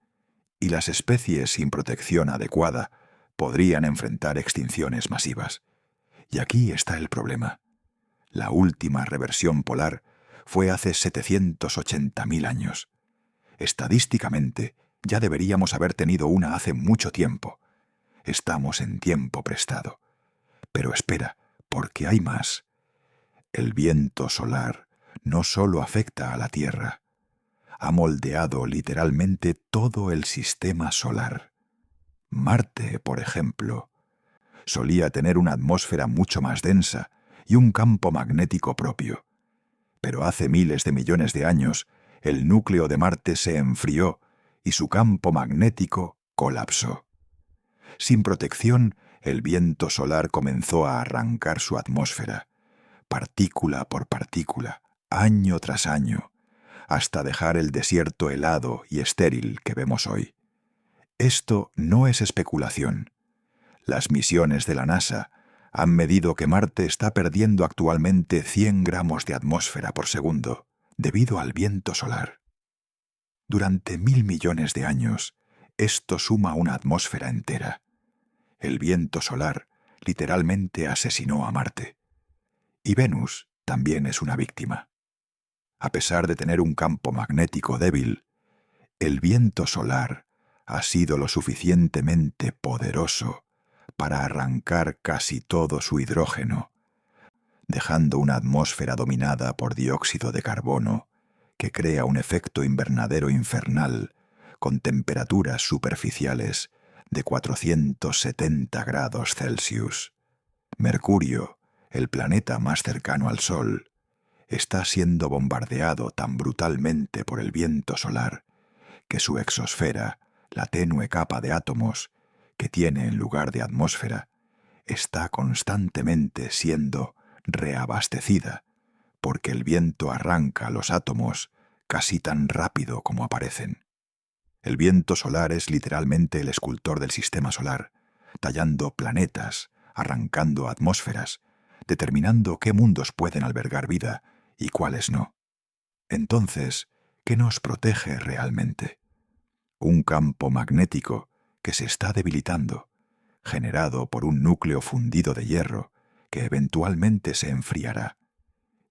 y las especies sin protección adecuada podrían enfrentar extinciones masivas. Y aquí está el problema. La última reversión polar fue hace 780.000 años. Estadísticamente, ya deberíamos haber tenido una hace mucho tiempo. Estamos en tiempo prestado. Pero espera, porque hay más. El viento solar no solo afecta a la Tierra, ha moldeado literalmente todo el sistema solar. Marte, por ejemplo, solía tener una atmósfera mucho más densa y un campo magnético propio. Pero hace miles de millones de años, el núcleo de Marte se enfrió y su campo magnético colapsó. Sin protección, el viento solar comenzó a arrancar su atmósfera, partícula por partícula, año tras año, hasta dejar el desierto helado y estéril que vemos hoy. Esto no es especulación. Las misiones de la NASA han medido que Marte está perdiendo actualmente 100 gramos de atmósfera por segundo debido al viento solar. Durante 1.000 millones de años, esto suma una atmósfera entera. El viento solar literalmente asesinó a Marte. Y Venus también es una víctima. A pesar de tener un campo magnético débil, el viento solar ha sido lo suficientemente poderoso para arrancar casi todo su hidrógeno, dejando una atmósfera dominada por dióxido de carbono que crea un efecto invernadero infernal con temperaturas superficiales de 470 grados Celsius. Mercurio, el planeta más cercano al Sol, está siendo bombardeado tan brutalmente por el viento solar que su exosfera, la tenue capa de átomos que tiene en lugar de atmósfera, está constantemente siendo reabastecida porque el viento arranca los átomos casi tan rápido como aparecen. El viento solar es literalmente el escultor del sistema solar, tallando planetas, arrancando atmósferas, determinando qué mundos pueden albergar vida y cuáles no. Entonces, ¿qué nos protege realmente? Un campo magnético que se está debilitando, generado por un núcleo fundido de hierro que eventualmente se enfriará,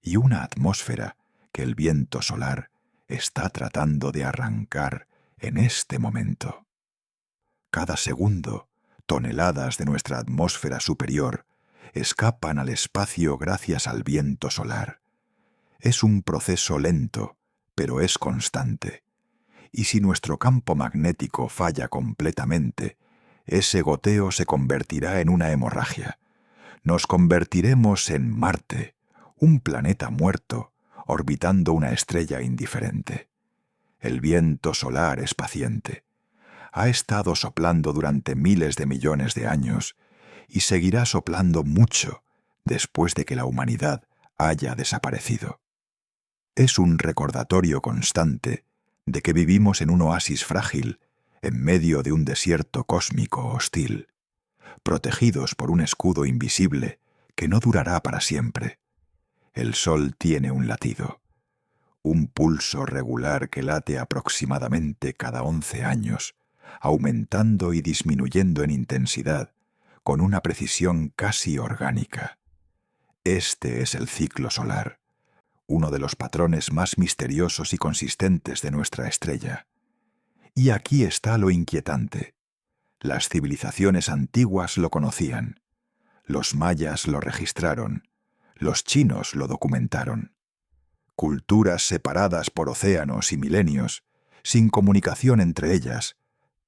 y una atmósfera que el viento solar está tratando de arrancar en este momento. Cada segundo, toneladas de nuestra atmósfera superior escapan al espacio gracias al viento solar. Es un proceso lento, pero es constante. Y si nuestro campo magnético falla completamente, ese goteo se convertirá en una hemorragia. Nos convertiremos en Marte, un planeta muerto, orbitando una estrella indiferente. El viento solar es paciente. Ha estado soplando durante miles de millones de años y seguirá soplando mucho después de que la humanidad haya desaparecido. Es un recordatorio constante de que vivimos en un oasis frágil en medio de un desierto cósmico hostil, protegidos por un escudo invisible que no durará para siempre. El Sol tiene un latido, un pulso regular que late aproximadamente cada 11 años, aumentando y disminuyendo en intensidad con una precisión casi orgánica. Este es el ciclo solar, uno de los patrones más misteriosos y consistentes de nuestra estrella. Y aquí está lo inquietante. Las civilizaciones antiguas lo conocían. Los mayas lo registraron. Los chinos lo documentaron. Culturas separadas por océanos y milenios, sin comunicación entre ellas,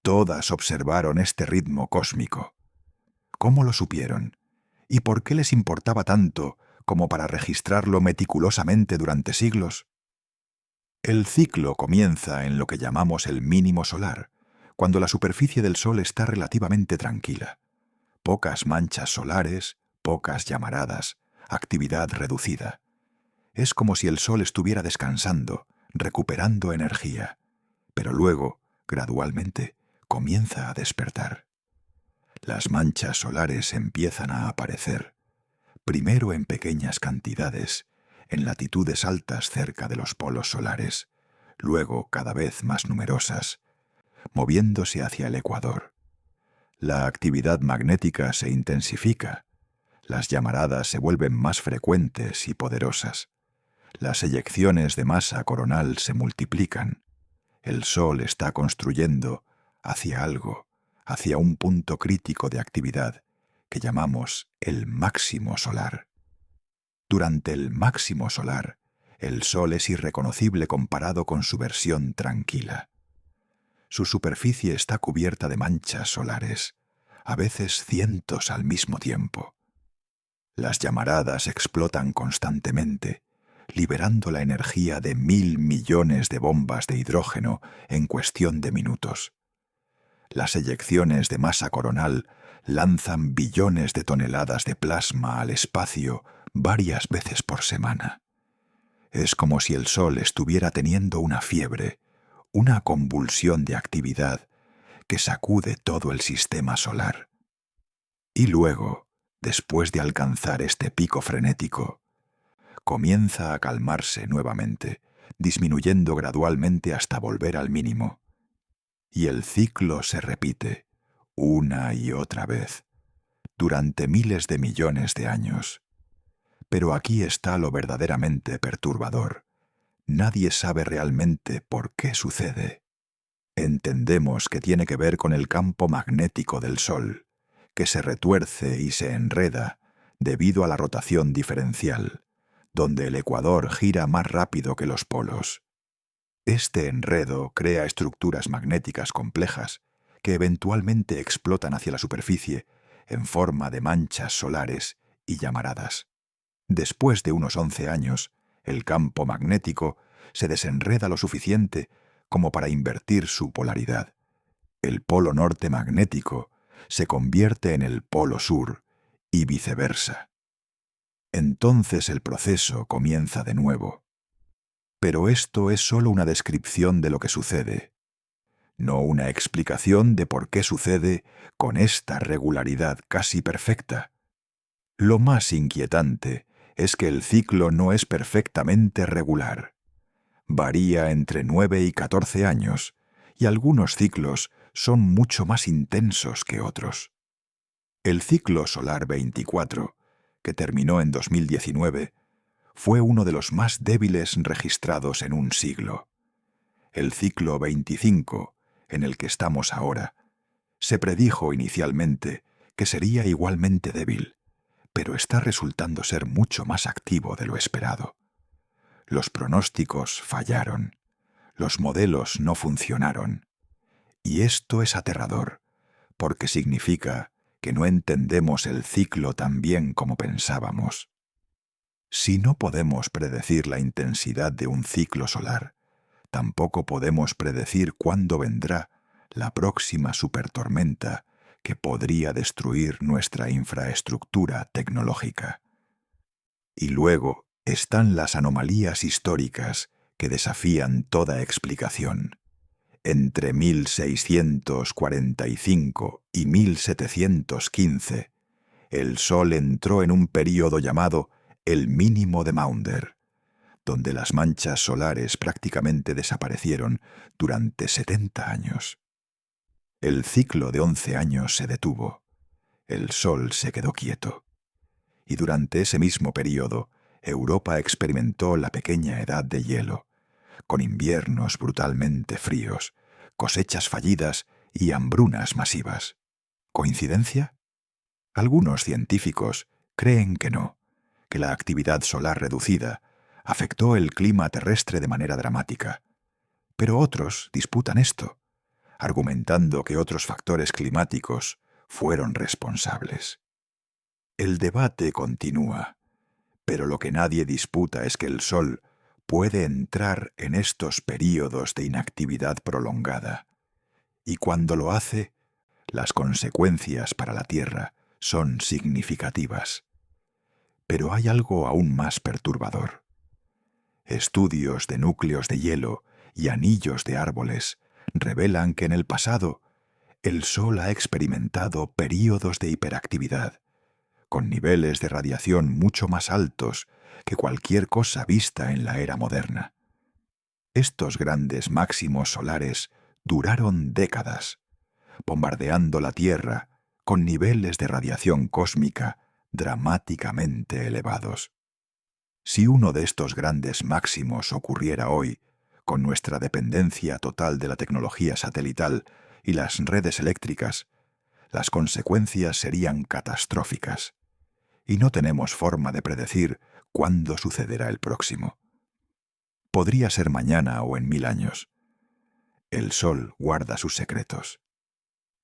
todas observaron este ritmo cósmico. ¿Cómo lo supieron? ¿Y por qué les importaba tanto como para registrarlo meticulosamente durante siglos? El ciclo comienza en lo que llamamos el mínimo solar, cuando la superficie del Sol está relativamente tranquila. Pocas manchas solares, pocas llamaradas, actividad reducida. Es como si el Sol estuviera descansando, recuperando energía, pero luego, gradualmente, comienza a despertar. Las manchas solares empiezan a aparecer, primero en pequeñas cantidades, en latitudes altas cerca de los polos solares, luego cada vez más numerosas, moviéndose hacia el ecuador. La actividad magnética se intensifica, Las llamaradas se vuelven más frecuentes y poderosas. Las eyecciones de masa coronal se multiplican. El Sol está construyendo hacia algo, hacia un punto crítico de actividad que llamamos el máximo solar. Durante el máximo solar, el Sol es irreconocible comparado con su versión tranquila. Su superficie está cubierta de manchas solares, a veces cientos al mismo tiempo. Las llamaradas explotan constantemente, liberando la energía de 1.000 millones de bombas de hidrógeno en cuestión de minutos. Las eyecciones de masa coronal lanzan billones de toneladas de plasma al espacio varias veces por semana. Es como si el Sol estuviera teniendo una fiebre, una convulsión de actividad que sacude todo el sistema solar. Y luego, después de alcanzar este pico frenético, comienza a calmarse nuevamente, disminuyendo gradualmente hasta volver al mínimo. Y el ciclo se repite, una y otra vez, durante miles de millones de años. Pero aquí está lo verdaderamente perturbador. Nadie sabe realmente por qué sucede. Entendemos que tiene que ver con el campo magnético del Sol, que se retuerce y se enreda debido a la rotación diferencial, donde el ecuador gira más rápido que los polos. Este enredo crea estructuras magnéticas complejas que eventualmente explotan hacia la superficie en forma de manchas solares y llamaradas. Después de unos 11 años, el campo magnético se desenreda lo suficiente como para invertir su polaridad. El polo norte magnético se convierte en el polo sur y viceversa. Entonces el proceso comienza de nuevo. Pero esto es solo una descripción de lo que sucede, no una explicación de por qué sucede con esta regularidad casi perfecta. Lo más inquietante es que el ciclo no es perfectamente regular. Varía entre 9 y 14 años, y algunos ciclos son mucho más intensos que otros. El ciclo solar 24, que terminó en 2019, fue uno de los más débiles registrados en un siglo. El ciclo 25, en el que estamos ahora, se predijo inicialmente que sería igualmente débil, pero está resultando ser mucho más activo de lo esperado. Los pronósticos fallaron, los modelos no funcionaron, y esto es aterrador, porque significa que no entendemos el ciclo tan bien como pensábamos. Si no podemos predecir la intensidad de un ciclo solar, tampoco podemos predecir cuándo vendrá la próxima supertormenta que podría destruir nuestra infraestructura tecnológica. Y luego están las anomalías históricas que desafían toda explicación. Entre 1645 y 1715, el Sol entró en un período llamado el mínimo de Maunder, donde las manchas solares prácticamente desaparecieron durante 70 años. El ciclo de 11 años se detuvo. El Sol se quedó quieto. Y durante ese mismo período, Europa experimentó la pequeña edad de hielo, con inviernos brutalmente fríos, cosechas fallidas y hambrunas masivas. ¿Coincidencia? Algunos científicos creen que no, que la actividad solar reducida afectó el clima terrestre de manera dramática. Pero otros disputan esto, argumentando que otros factores climáticos fueron responsables. El debate continúa, pero lo que nadie disputa es que el Sol puede entrar en estos períodos de inactividad prolongada, y cuando lo hace, las consecuencias para la Tierra son significativas. Pero hay algo aún más perturbador. Estudios de núcleos de hielo y anillos de árboles revelan que en el pasado el Sol ha experimentado períodos de hiperactividad, con niveles de radiación mucho más altos que cualquier cosa vista en la era moderna. Estos grandes máximos solares duraron décadas, bombardeando la Tierra con niveles de radiación cósmica dramáticamente elevados. Si uno de estos grandes máximos ocurriera hoy, con nuestra dependencia total de la tecnología satelital y las redes eléctricas, las consecuencias serían catastróficas, y no tenemos forma de predecir cuándo sucederá el próximo. Podría ser mañana o en 1000 años. El Sol guarda sus secretos.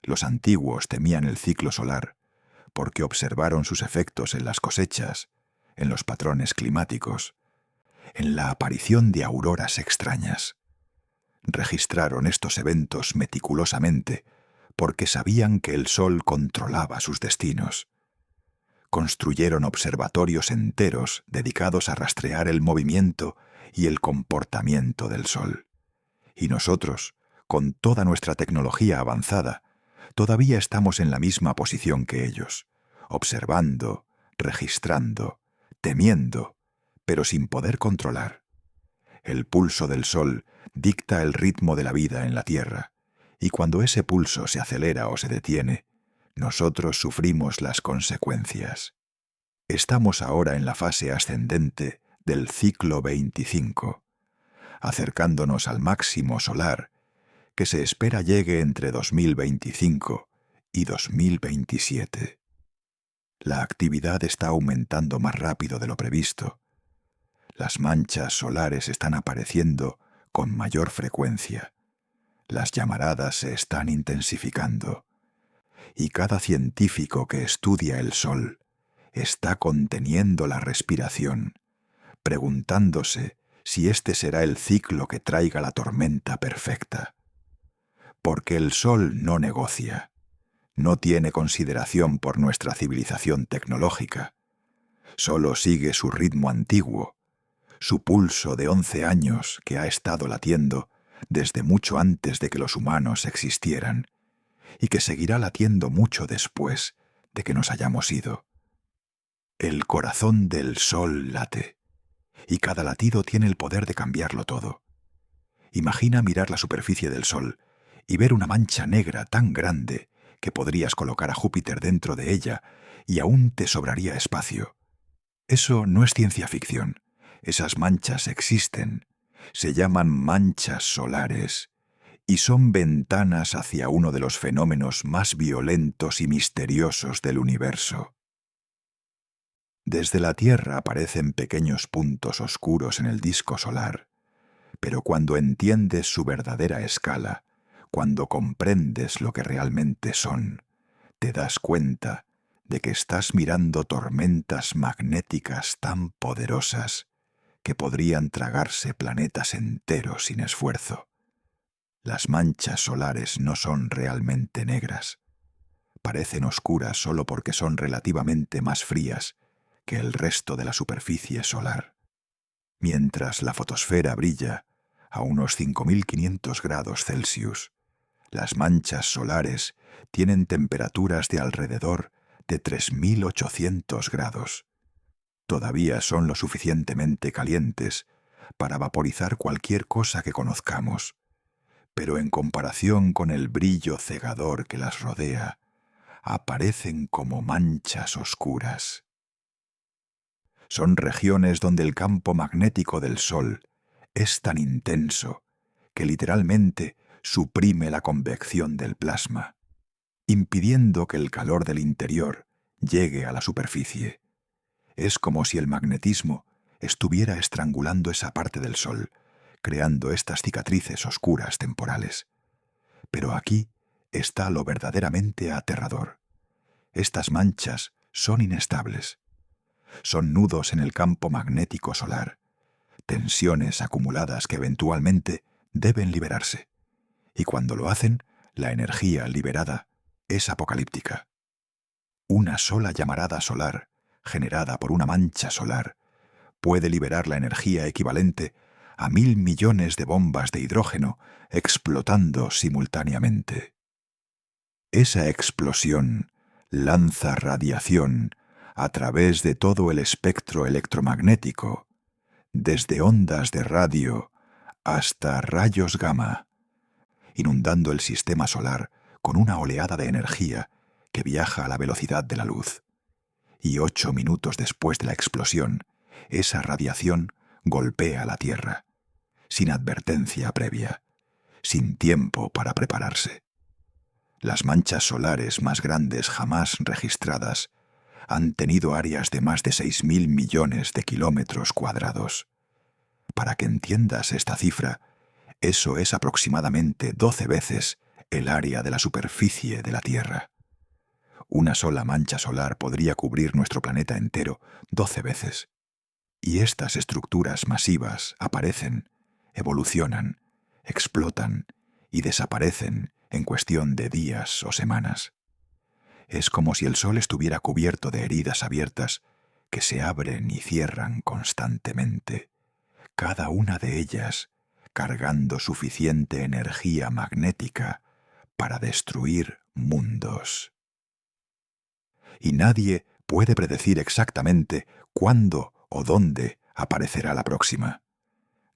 Los antiguos temían el ciclo solar porque observaron sus efectos en las cosechas, en los patrones climáticos, en la aparición de auroras extrañas. Registraron estos eventos meticulosamente porque sabían que el Sol controlaba sus destinos. Construyeron observatorios enteros dedicados a rastrear el movimiento y el comportamiento del Sol. Y nosotros, con toda nuestra tecnología avanzada, todavía estamos en la misma posición que ellos, observando, registrando, temiendo, pero sin poder controlar. El pulso del Sol dicta el ritmo de la vida en la Tierra, y cuando ese pulso se acelera o se detiene, nosotros sufrimos las consecuencias. Estamos ahora en la fase ascendente del ciclo 25, acercándonos al máximo solar que se espera llegue entre 2025 y 2027. La actividad está aumentando más rápido de lo previsto. Las manchas solares están apareciendo con mayor frecuencia. Las llamaradas se están intensificando. Y cada científico que estudia el Sol está conteniendo la respiración, preguntándose si este será el ciclo que traiga la tormenta perfecta. Porque el Sol no negocia, no tiene consideración por nuestra civilización tecnológica. Solo sigue su ritmo antiguo, su pulso de 11 años que ha estado latiendo desde mucho antes de que los humanos existieran, y que seguirá latiendo mucho después de que nos hayamos ido. El corazón del Sol late, y cada latido tiene el poder de cambiarlo todo. Imagina mirar la superficie del Sol y ver una mancha negra tan grande que podrías colocar a Júpiter dentro de ella y aún te sobraría espacio. Eso no es ciencia ficción. Esas manchas existen. Se llaman manchas solares y son ventanas hacia uno de los fenómenos más violentos y misteriosos del universo. Desde la Tierra aparecen pequeños puntos oscuros en el disco solar, pero cuando entiendes su verdadera escala, cuando comprendes lo que realmente son, te das cuenta de que estás mirando tormentas magnéticas tan poderosas que podrían tragarse planetas enteros sin esfuerzo. Las manchas solares no son realmente negras. Parecen oscuras solo porque son relativamente más frías que el resto de la superficie solar. Mientras la fotosfera brilla a unos 5.500 grados Celsius, las manchas solares tienen temperaturas de alrededor de 3.800 grados. Todavía son lo suficientemente calientes para vaporizar cualquier cosa que conozcamos, pero en comparación con el brillo cegador que las rodea, aparecen como manchas oscuras. Son regiones donde el campo magnético del Sol es tan intenso que literalmente suprime la convección del plasma, impidiendo que el calor del interior llegue a la superficie. Es como si el magnetismo estuviera estrangulando esa parte del Sol, creando estas cicatrices oscuras temporales. Pero aquí está lo verdaderamente aterrador. Estas manchas son inestables. Son nudos en el campo magnético solar, tensiones acumuladas que eventualmente deben liberarse. Y cuando lo hacen, la energía liberada es apocalíptica. Una sola llamarada solar, generada por una mancha solar, puede liberar la energía equivalente a 1.000 millones de bombas de hidrógeno explotando simultáneamente. Esa explosión lanza radiación a través de todo el espectro electromagnético, desde ondas de radio hasta rayos gamma, inundando el sistema solar con una oleada de energía que viaja a la velocidad de la luz. y 8 minutos después de la explosión, esa radiación golpea la Tierra, sin advertencia previa, sin tiempo para prepararse. Las manchas solares más grandes jamás registradas han tenido áreas de más de 6.000 millones de kilómetros cuadrados. Para que entiendas esta cifra, eso es aproximadamente 12 veces el área de la superficie de la Tierra. Una sola mancha solar podría cubrir nuestro planeta entero 12 veces. Y estas estructuras masivas aparecen, evolucionan, explotan y desaparecen en cuestión de días o semanas. Es como si el Sol estuviera cubierto de heridas abiertas que se abren y cierran constantemente, cada una de ellas cargando suficiente energía magnética para destruir mundos. Y nadie puede predecir exactamente cuándo o dónde aparecerá la próxima.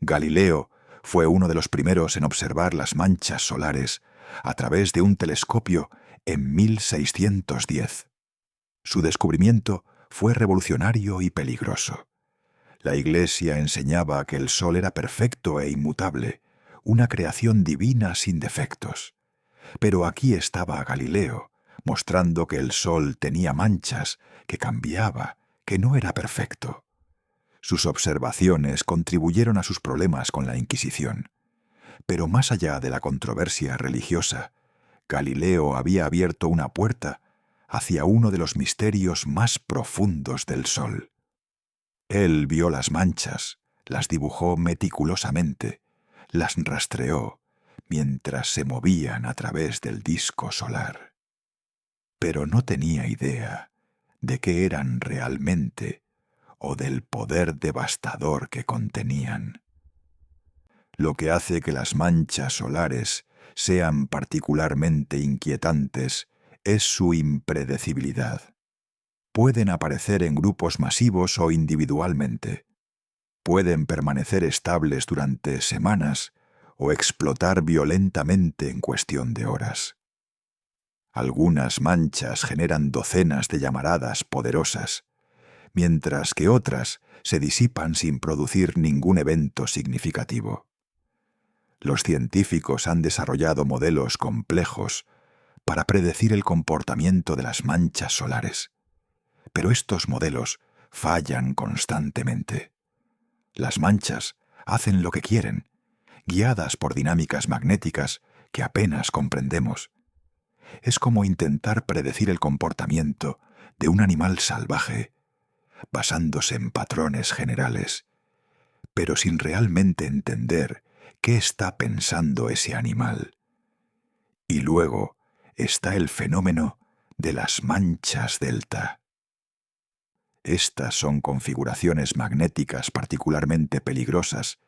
Galileo fue uno de los primeros en observar las manchas solares a través de un telescopio en 1610. Su descubrimiento fue revolucionario y peligroso. La Iglesia enseñaba que el Sol era perfecto e inmutable, una creación divina sin defectos. Pero aquí estaba Galileo, mostrando que el Sol tenía manchas, que cambiaba, que no era perfecto. Sus observaciones contribuyeron a sus problemas con la Inquisición. Pero más allá de la controversia religiosa, Galileo había abierto una puerta hacia uno de los misterios más profundos del Sol. Él vio las manchas, las dibujó meticulosamente, las rastreó, mientras se movían a través del disco solar. Pero no tenía idea de qué eran realmente o del poder devastador que contenían. Lo que hace que las manchas solares sean particularmente inquietantes es su impredecibilidad. Pueden aparecer en grupos masivos o individualmente. Pueden permanecer estables durante semanas o explotar violentamente en cuestión de horas. Algunas manchas generan docenas de llamaradas poderosas, mientras que otras se disipan sin producir ningún evento significativo. Los científicos han desarrollado modelos complejos para predecir el comportamiento de las manchas solares. Pero estos modelos fallan constantemente. Las manchas hacen lo que quieren, guiadas por dinámicas magnéticas que apenas comprendemos. Es como intentar predecir el comportamiento de un animal salvaje, basándose en patrones generales, pero sin realmente entender qué está pensando ese animal. Y luego está el fenómeno de las manchas delta. Estas son configuraciones magnéticas particularmente peligrosas,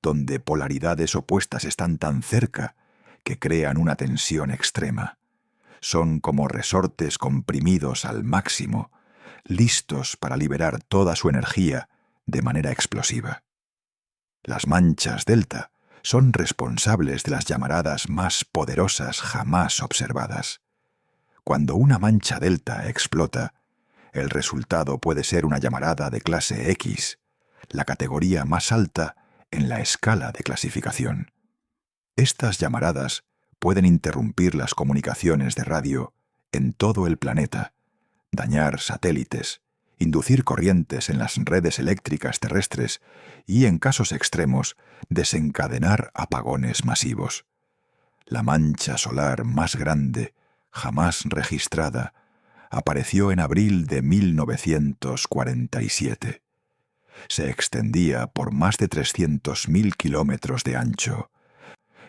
donde polaridades opuestas están tan cerca que crean una tensión extrema. Son como resortes comprimidos al máximo, listos para liberar toda su energía de manera explosiva. Las manchas delta son responsables de las llamaradas más poderosas jamás observadas. Cuando una mancha delta explota, el resultado puede ser una llamarada de clase X, la categoría más alta en la escala de clasificación. Estas llamaradas pueden interrumpir las comunicaciones de radio en todo el planeta, dañar satélites, inducir corrientes en las redes eléctricas terrestres y, en casos extremos, desencadenar apagones masivos. La mancha solar más grande jamás registrada apareció en abril de 1947. Se extendía por más de 300.000 kilómetros de ancho,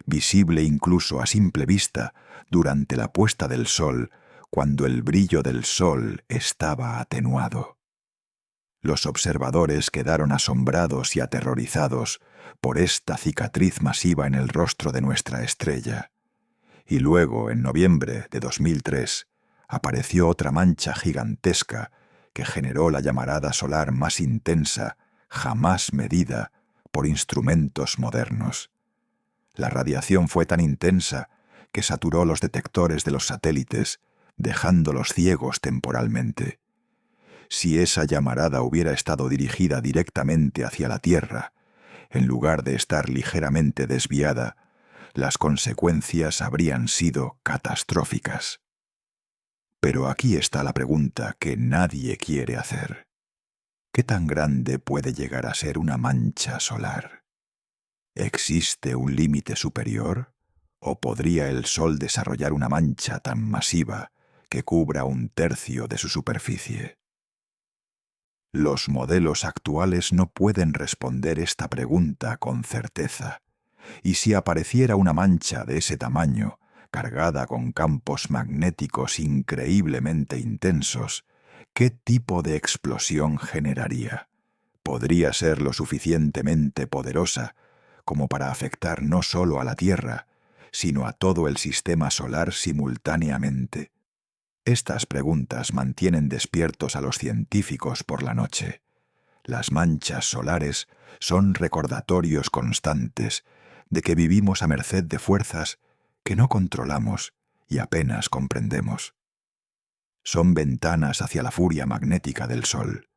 visible incluso a simple vista durante la puesta del sol, cuando el brillo del sol estaba atenuado. Los observadores quedaron asombrados y aterrorizados por esta cicatriz masiva en el rostro de nuestra estrella. Y luego, en noviembre de 2003, apareció otra mancha gigantesca que generó la llamarada solar más intensa jamás medida por instrumentos modernos. La radiación fue tan intensa que saturó los detectores de los satélites, dejándolos ciegos temporalmente. Si esa llamarada hubiera estado dirigida directamente hacia la Tierra, en lugar de estar ligeramente desviada, las consecuencias habrían sido catastróficas. Pero aquí está la pregunta que nadie quiere hacer. ¿Qué tan grande puede llegar a ser una mancha solar? ¿Existe un límite superior? ¿O podría el Sol desarrollar una mancha tan masiva que cubra un tercio de su superficie? Los modelos actuales no pueden responder esta pregunta con certeza, y si apareciera una mancha de ese tamaño, cargada con campos magnéticos increíblemente intensos, ¿qué tipo de explosión generaría? ¿Podría ser lo suficientemente poderosa como para afectar no solo a la Tierra, sino a todo el sistema solar simultáneamente? Estas preguntas mantienen despiertos a los científicos por la noche. Las manchas solares son recordatorios constantes de que vivimos a merced de fuerzas que no controlamos y apenas comprendemos. Son ventanas hacia la furia magnética del Sol,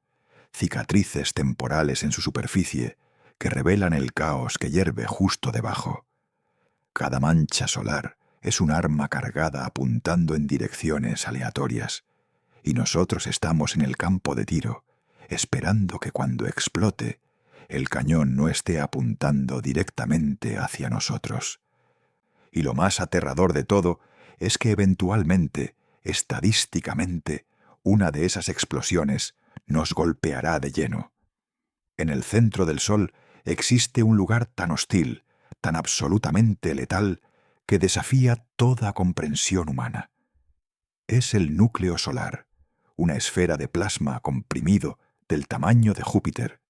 cicatrices temporales en su superficie que revelan el caos que hierve justo debajo. Cada mancha solar es un arma cargada apuntando en direcciones aleatorias, y nosotros estamos en el campo de tiro, esperando que cuando explote, el cañón no esté apuntando directamente hacia nosotros. Y lo más aterrador de todo es que eventualmente, estadísticamente, una de esas explosiones nos golpeará de lleno. En el centro del Sol existe un lugar tan hostil, tan absolutamente letal, que desafía toda comprensión humana. Es el núcleo solar, una esfera de plasma comprimido del tamaño de Júpiter,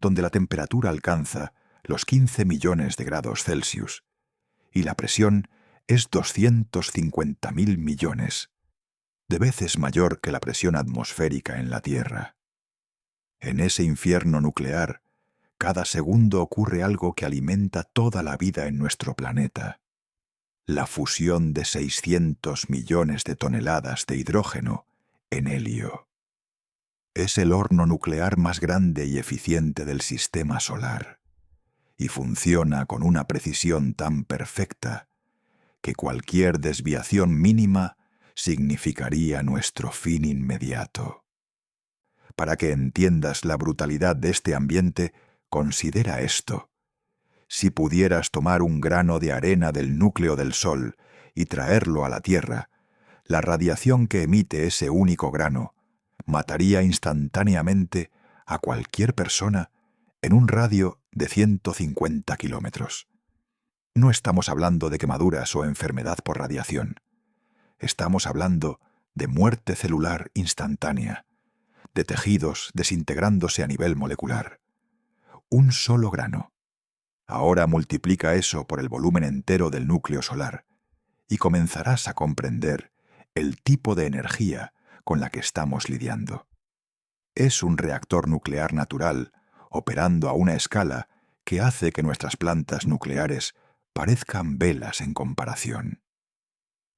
donde la temperatura alcanza los 15 millones de grados Celsius, y la presión es 250.000 millones, de veces mayor que la presión atmosférica en la Tierra. En ese infierno nuclear, cada segundo ocurre algo que alimenta toda la vida en nuestro planeta. La fusión de 600 millones de toneladas de hidrógeno en helio. Es el horno nuclear más grande y eficiente del sistema solar, y funciona con una precisión tan perfecta que cualquier desviación mínima significaría nuestro fin inmediato. Para que entiendas la brutalidad de este ambiente, considera esto. Si pudieras tomar un grano de arena del núcleo del Sol y traerlo a la Tierra, la radiación que emite ese único grano mataría instantáneamente a cualquier persona en un radio de 150 kilómetros. No estamos hablando de quemaduras o enfermedad por radiación. Estamos hablando de muerte celular instantánea, de tejidos desintegrándose a nivel molecular. Un solo grano. Ahora multiplica eso por el volumen entero del núcleo solar y comenzarás a comprender el tipo de energía con la que estamos lidiando. Es un reactor nuclear natural, operando a una escala que hace que nuestras plantas nucleares parezcan velas en comparación.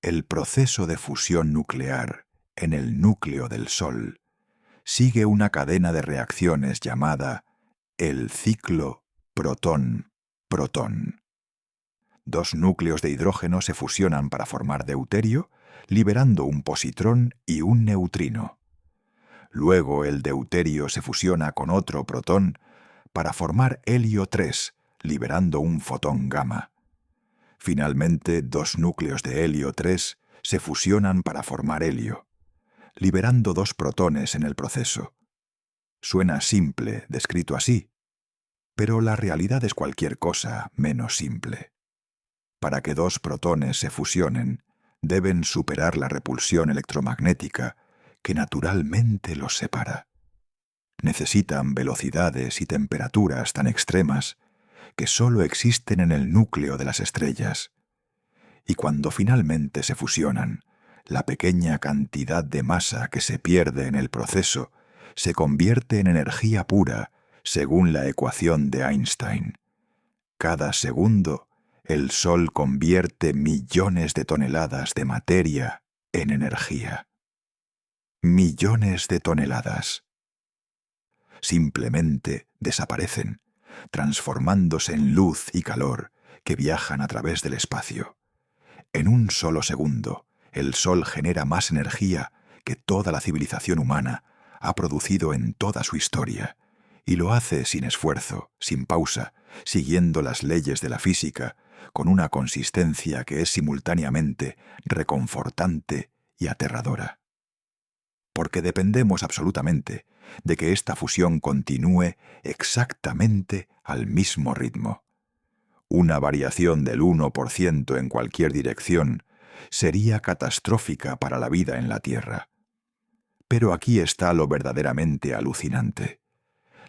El proceso de fusión nuclear en el núcleo del Sol sigue una cadena de reacciones llamada el ciclo protón-protón. Dos núcleos de hidrógeno se fusionan para formar deuterio, liberando un positrón y un neutrino. Luego el deuterio se fusiona con otro protón para formar helio 3, liberando un fotón gamma. Finalmente, dos núcleos de helio 3 se fusionan para formar helio, liberando dos protones en el proceso. Suena simple, descrito así, pero la realidad es cualquier cosa menos simple. Para que dos protones se fusionen, deben superar la repulsión electromagnética que naturalmente los separa. Necesitan velocidades y temperaturas tan extremas que solo existen en el núcleo de las estrellas. Y cuando finalmente se fusionan, la pequeña cantidad de masa que se pierde en el proceso se convierte en energía pura, según la ecuación de Einstein. Cada segundo, el Sol convierte millones de toneladas de materia en energía. millones de toneladas. Simplemente desaparecen, transformándose en luz y calor que viajan a través del espacio. En un solo segundo, el Sol genera más energía que toda la civilización humana ha producido en toda su historia, y lo hace sin esfuerzo, sin pausa, siguiendo las leyes de la física, con una consistencia que es simultáneamente reconfortante y aterradora. Porque dependemos absolutamente de que esta fusión continúe exactamente al mismo ritmo. Una variación del 1% en cualquier dirección sería catastrófica para la vida en la Tierra. Pero aquí está lo verdaderamente alucinante.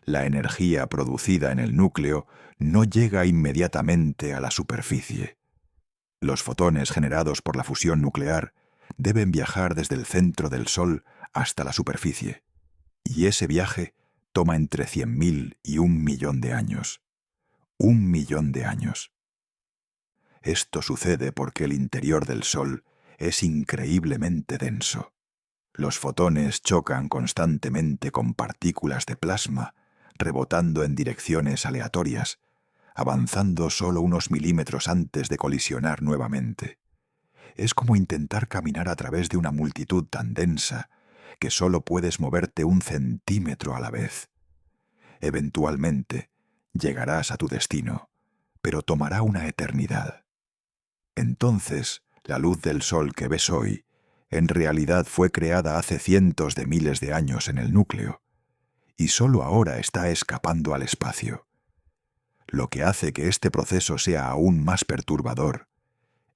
La energía producida en el núcleo no llega inmediatamente a la superficie. Los fotones generados por la fusión nuclear deben viajar desde el centro del Sol hasta la superficie, y ese viaje toma entre 100.000 y 1.000.000 de años. 1.000.000 de años. Esto sucede porque el interior del Sol es increíblemente denso. Los fotones chocan constantemente con partículas de plasma, rebotando en direcciones aleatorias, avanzando solo unos milímetros antes de colisionar nuevamente. Es como intentar caminar a través de una multitud tan densa que solo puedes moverte 1 centímetro a la vez. Eventualmente llegarás a tu destino, pero tomará una eternidad. Entonces, la luz del Sol que ves hoy en realidad fue creada hace cientos de miles de años en el núcleo, y solo ahora está escapando al espacio. Lo que hace que este proceso sea aún más perturbador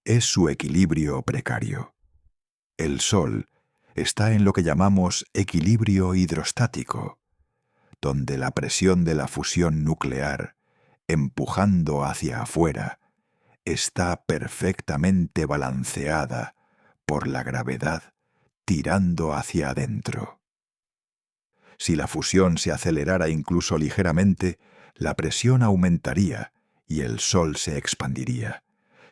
es su equilibrio precario. El Sol está en lo que llamamos equilibrio hidrostático, donde la presión de la fusión nuclear, empujando hacia afuera, está perfectamente balanceada por la gravedad tirando hacia adentro. Si la fusión se acelerara incluso ligeramente, la presión aumentaría y el Sol se expandiría.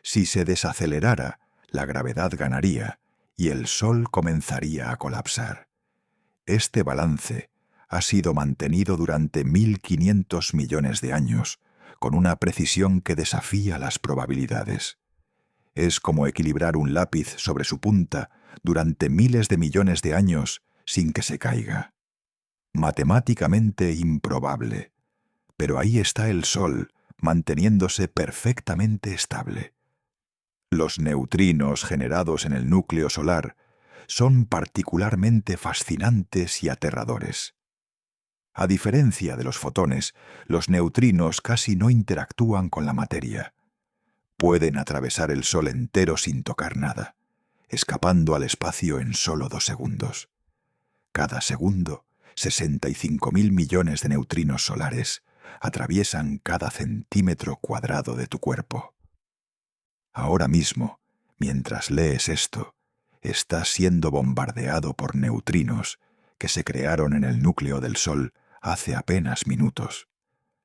Si se desacelerara, la gravedad ganaría y el Sol comenzaría a colapsar. Este balance ha sido mantenido durante 1.500 millones de años, con una precisión que desafía las probabilidades. Es como equilibrar un lápiz sobre su punta durante miles de millones de años sin que se caiga. Matemáticamente improbable, pero ahí está el Sol manteniéndose perfectamente estable. Los neutrinos generados en el núcleo solar son particularmente fascinantes y aterradores. A diferencia de los fotones, los neutrinos casi no interactúan con la materia. Pueden atravesar el Sol entero sin tocar nada, escapando al espacio en solo 2 segundos. Cada segundo, 65.000 millones de neutrinos solares atraviesan cada centímetro cuadrado de tu cuerpo. Ahora mismo, mientras lees esto, estás siendo bombardeado por neutrinos que se crearon en el núcleo del Sol hace apenas minutos.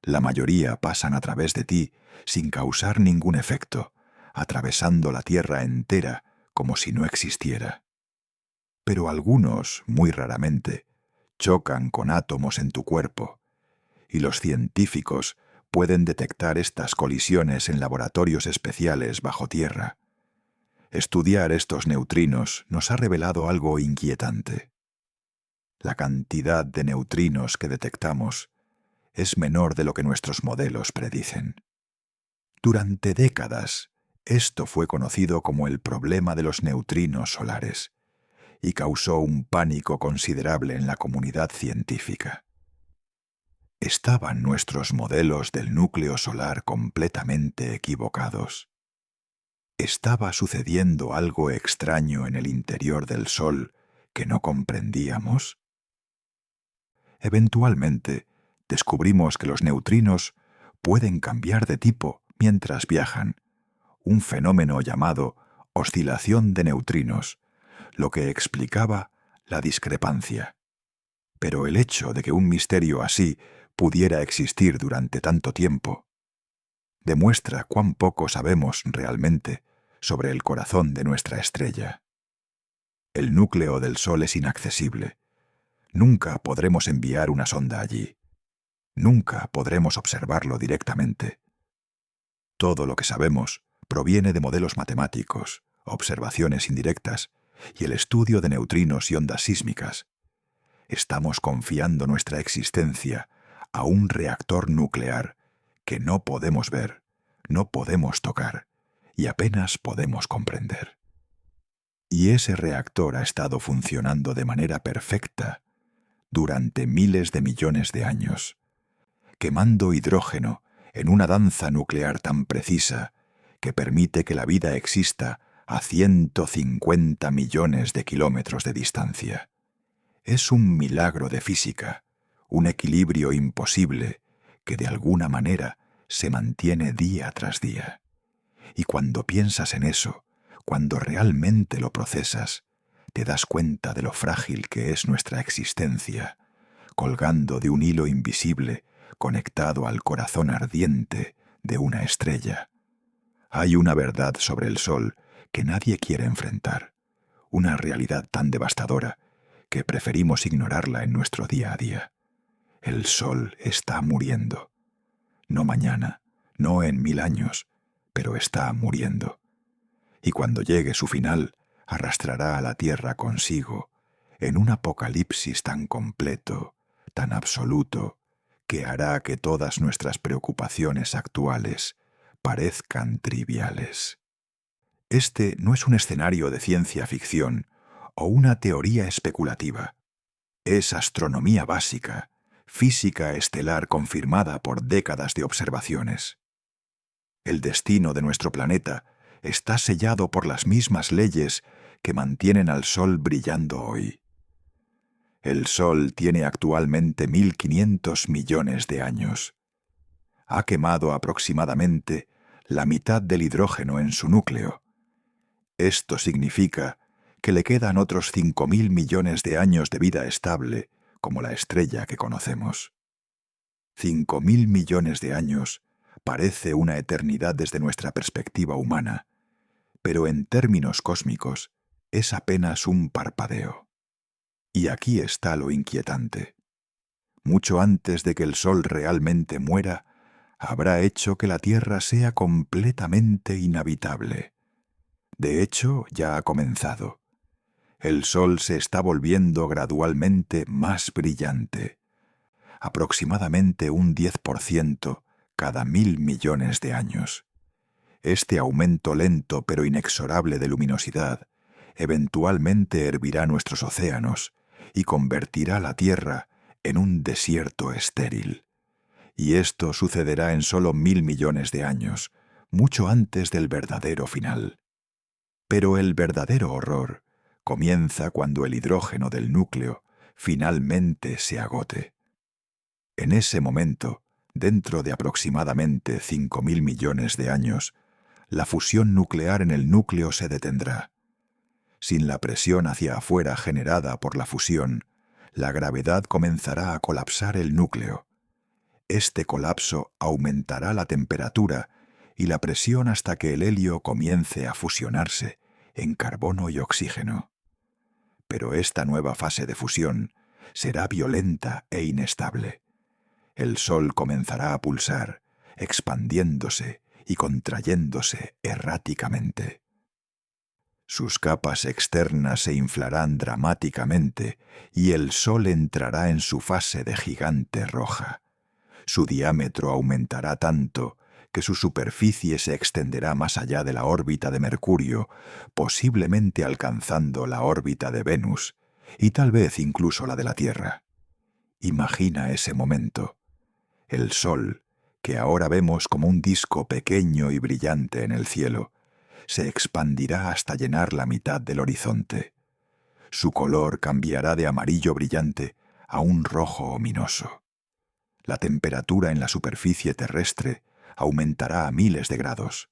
La mayoría pasan a través de ti sin causar ningún efecto, atravesando la Tierra entera como si no existiera. Pero algunos, muy raramente, chocan con átomos en tu cuerpo, y los científicos pueden detectar estas colisiones en laboratorios especiales bajo tierra. Estudiar estos neutrinos nos ha revelado algo inquietante. La cantidad de neutrinos que detectamos es menor de lo que nuestros modelos predicen. Durante décadas, esto fue conocido como el problema de los neutrinos solares y causó un pánico considerable en la comunidad científica. ¿Estaban nuestros modelos del núcleo solar completamente equivocados? ¿Estaba sucediendo algo extraño en el interior del Sol que no comprendíamos? Eventualmente, descubrimos que los neutrinos pueden cambiar de tipo mientras viajan, un fenómeno llamado oscilación de neutrinos, lo que explicaba la discrepancia. Pero el hecho de que un misterio así pudiera existir durante tanto tiempo demuestra cuán poco sabemos realmente sobre el corazón de nuestra estrella. El núcleo del Sol es inaccesible. Nunca podremos enviar una sonda allí. Nunca podremos observarlo directamente. Todo lo que sabemos proviene de modelos matemáticos, observaciones indirectas y el estudio de neutrinos y ondas sísmicas. Estamos confiando nuestra existencia a un reactor nuclear que no podemos ver, no podemos tocar y apenas podemos comprender. Y ese reactor ha estado funcionando de manera perfecta durante miles de millones de años, quemando hidrógeno en una danza nuclear tan precisa que permite que la vida exista a 150 millones de kilómetros de distancia. Es un milagro de física, un equilibrio imposible que de alguna manera se mantiene día tras día. Y cuando piensas en eso, cuando realmente lo procesas, te das cuenta de lo frágil que es nuestra existencia, colgando de un hilo invisible conectado al corazón ardiente de una estrella. Hay una verdad sobre el Sol que nadie quiere enfrentar, una realidad tan devastadora que preferimos ignorarla en nuestro día a día. El Sol está muriendo. No mañana, no en 1000 años, pero está muriendo. Y cuando llegue su final, arrastrará a la Tierra consigo en un apocalipsis tan completo, tan absoluto, que hará que todas nuestras preocupaciones actuales parezcan triviales. Este no es un escenario de ciencia ficción o una teoría especulativa. Es astronomía básica, física estelar confirmada por décadas de observaciones. El destino de nuestro planeta está sellado por las mismas leyes que mantienen al Sol brillando hoy. El Sol tiene actualmente 1.500 millones de años. Ha quemado aproximadamente la mitad del hidrógeno en su núcleo. Esto significa que le quedan otros 5.000 millones de años de vida estable, como la estrella que conocemos. 5.000 millones de años parece una eternidad desde nuestra perspectiva humana, pero en términos cósmicos es apenas un parpadeo. Y aquí está lo inquietante. Mucho antes de que el Sol realmente muera, habrá hecho que la Tierra sea completamente inhabitable. De hecho, ya ha comenzado. El Sol se está volviendo gradualmente más brillante, aproximadamente un 10% cada 1.000 millones de años. Este aumento lento pero inexorable de luminosidad eventualmente hervirá nuestros océanos y convertirá la Tierra en un desierto estéril. Y esto sucederá en solo 1.000 millones de años, mucho antes del verdadero final. Pero el verdadero horror comienza cuando el hidrógeno del núcleo finalmente se agote. En ese momento, dentro de aproximadamente 5.000 millones de años, la fusión nuclear en el núcleo se detendrá. Sin la presión hacia afuera generada por la fusión, la gravedad comenzará a colapsar el núcleo. Este colapso aumentará la temperatura y la presión hasta que el helio comience a fusionarse en carbono y oxígeno. Pero esta nueva fase de fusión será violenta e inestable. El Sol comenzará a pulsar, expandiéndose y contrayéndose erráticamente. Sus capas externas se inflarán dramáticamente y el Sol entrará en su fase de gigante roja. Su diámetro aumentará tanto que su superficie se extenderá más allá de la órbita de Mercurio, posiblemente alcanzando la órbita de Venus y tal vez incluso la de la Tierra. Imagina ese momento. El Sol, que ahora vemos como un disco pequeño y brillante en el cielo, se expandirá hasta llenar la mitad del horizonte. Su color cambiará de amarillo brillante a un rojo ominoso. La temperatura en la superficie terrestre aumentará a miles de grados.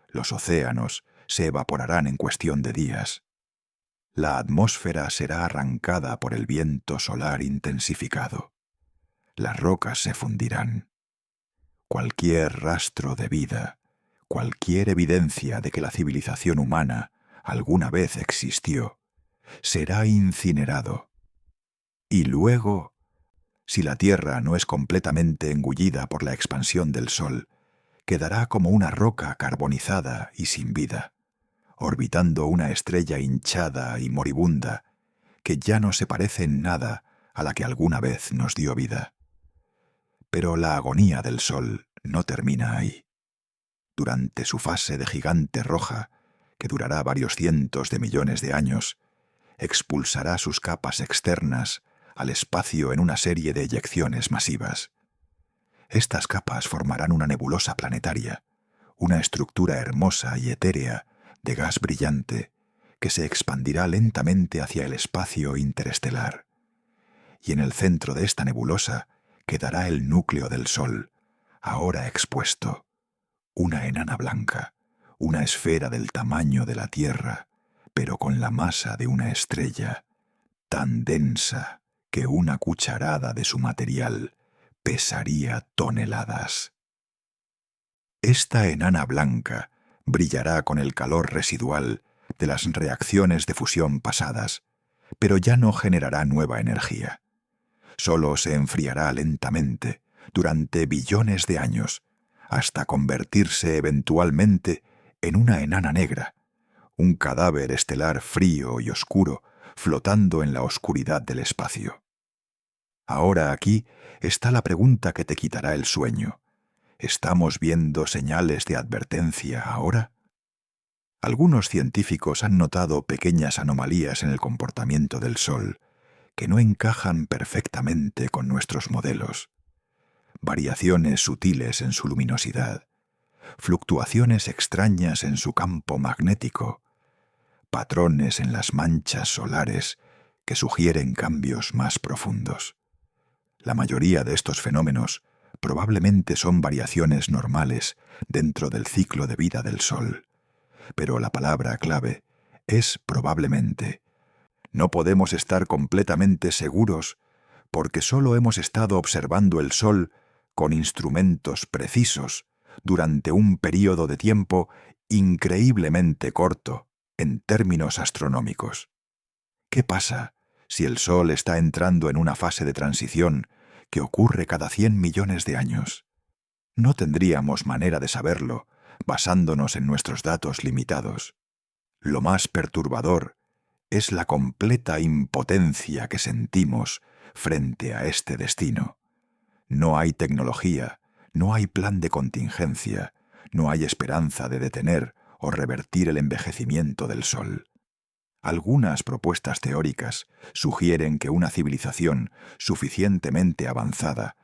Los océanos se evaporarán en cuestión de días. La atmósfera será arrancada por el viento solar intensificado. Las rocas se fundirán. Cualquier rastro de vida, cualquier evidencia de que la civilización humana alguna vez existió, será incinerado. Y luego, si la Tierra no es completamente engullida por la expansión del Sol, quedará como una roca carbonizada y sin vida, orbitando una estrella hinchada y moribunda que ya no se parece en nada a la que alguna vez nos dio vida. Pero la agonía del Sol no termina ahí. Durante su fase de gigante roja, que durará varios cientos de millones de años, expulsará sus capas externas al espacio en una serie de eyecciones masivas. Estas capas formarán una nebulosa planetaria, una estructura hermosa y etérea de gas brillante que se expandirá lentamente hacia el espacio interestelar. Y en el centro de esta nebulosa quedará el núcleo del Sol, ahora expuesto, una enana blanca, una esfera del tamaño de la Tierra, pero con la masa de una estrella, tan densa que una cucharada de su material pesaría toneladas. Esta enana blanca brillará con el calor residual de las reacciones de fusión pasadas, pero ya no generará nueva energía. Solo se enfriará lentamente durante billones de años, hasta convertirse eventualmente en una enana negra, un cadáver estelar frío y oscuro flotando en la oscuridad del espacio. Ahora aquí está la pregunta que te quitará el sueño. ¿Estamos viendo señales de advertencia ahora? Algunos científicos han notado pequeñas anomalías en el comportamiento del Sol que no encajan perfectamente con nuestros modelos. Variaciones sutiles en su luminosidad, fluctuaciones extrañas en su campo magnético, patrones en las manchas solares que sugieren cambios más profundos. La mayoría de estos fenómenos probablemente son variaciones normales dentro del ciclo de vida del Sol, pero la palabra clave es probablemente. No podemos estar completamente seguros porque solo hemos estado observando el Sol con instrumentos precisos durante un período de tiempo increíblemente corto en términos astronómicos. ¿Qué pasa si el Sol está entrando en una fase de transición que ocurre cada 100 millones de años? No tendríamos manera de saberlo basándonos en nuestros datos limitados. Lo más perturbador es la completa impotencia que sentimos frente a este destino. No hay tecnología, no hay plan de contingencia, no hay esperanza de detener o revertir el envejecimiento del Sol. Algunas propuestas teóricas sugieren que una civilización suficientemente avanzada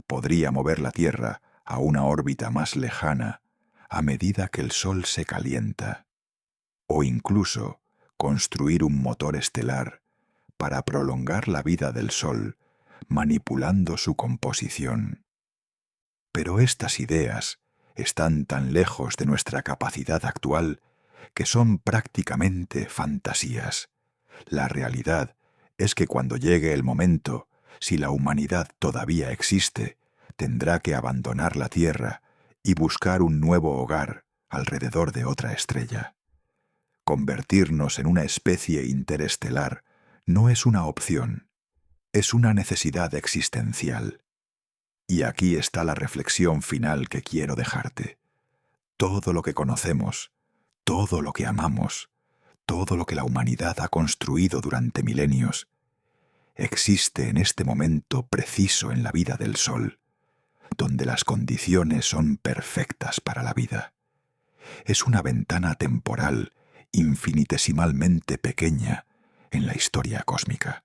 podría mover la Tierra a una órbita más lejana a medida que el Sol se calienta, o incluso construir un motor estelar para prolongar la vida del Sol manipulando su composición. Pero estas ideas están tan lejos de nuestra capacidad actual que son prácticamente fantasías. La realidad es que cuando llegue el momento, si la humanidad todavía existe, tendrá que abandonar la Tierra y buscar un nuevo hogar alrededor de otra estrella. Convertirnos en una especie interestelar no es una opción, es una necesidad existencial. Y aquí está la reflexión final que quiero dejarte. Todo lo que conocemos, todo lo que amamos, todo lo que la humanidad ha construido durante milenios, existe en este momento preciso en la vida del Sol, donde las condiciones son perfectas para la vida. Es una ventana temporal infinitesimalmente pequeña en la historia cósmica.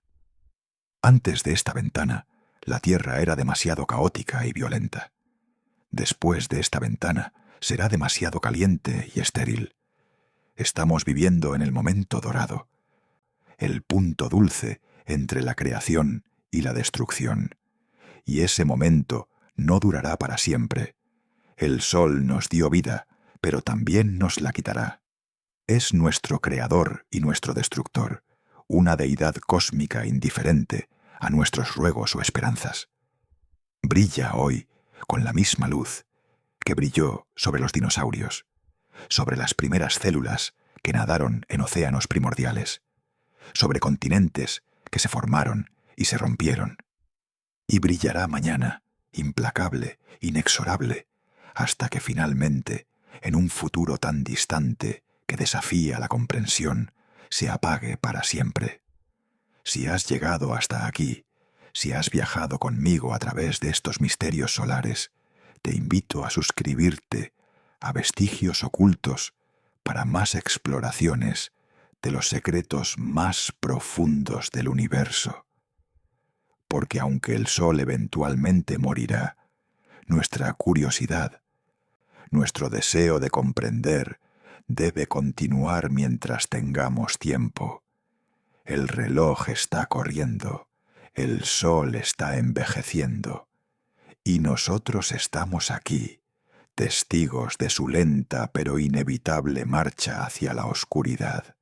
Antes de esta ventana, la Tierra era demasiado caótica y violenta. Después de esta ventana, será demasiado caliente y estéril. Estamos viviendo en el momento dorado, el punto dulce entre la creación y la destrucción. Y ese momento no durará para siempre. El Sol nos dio vida, pero también nos la quitará. Es nuestro creador y nuestro destructor, una deidad cósmica indiferente a nuestros ruegos o esperanzas. Brilla hoy con la misma luz que brilló sobre los dinosaurios, sobre las primeras células que nadaron en océanos primordiales, sobre continentes que se formaron y se rompieron. Y brillará mañana, implacable, inexorable, hasta que finalmente, en un futuro tan distante que desafía la comprensión, se apague para siempre. Si has llegado hasta aquí, si has viajado conmigo a través de estos misterios solares, te invito a suscribirte a Vestigios Ocultos para más exploraciones de los secretos más profundos del universo. Porque aunque el Sol eventualmente morirá, nuestra curiosidad, nuestro deseo de comprender, debe continuar mientras tengamos tiempo. El reloj está corriendo, el Sol está envejeciendo, y nosotros estamos aquí, testigos de su lenta pero inevitable marcha hacia la oscuridad.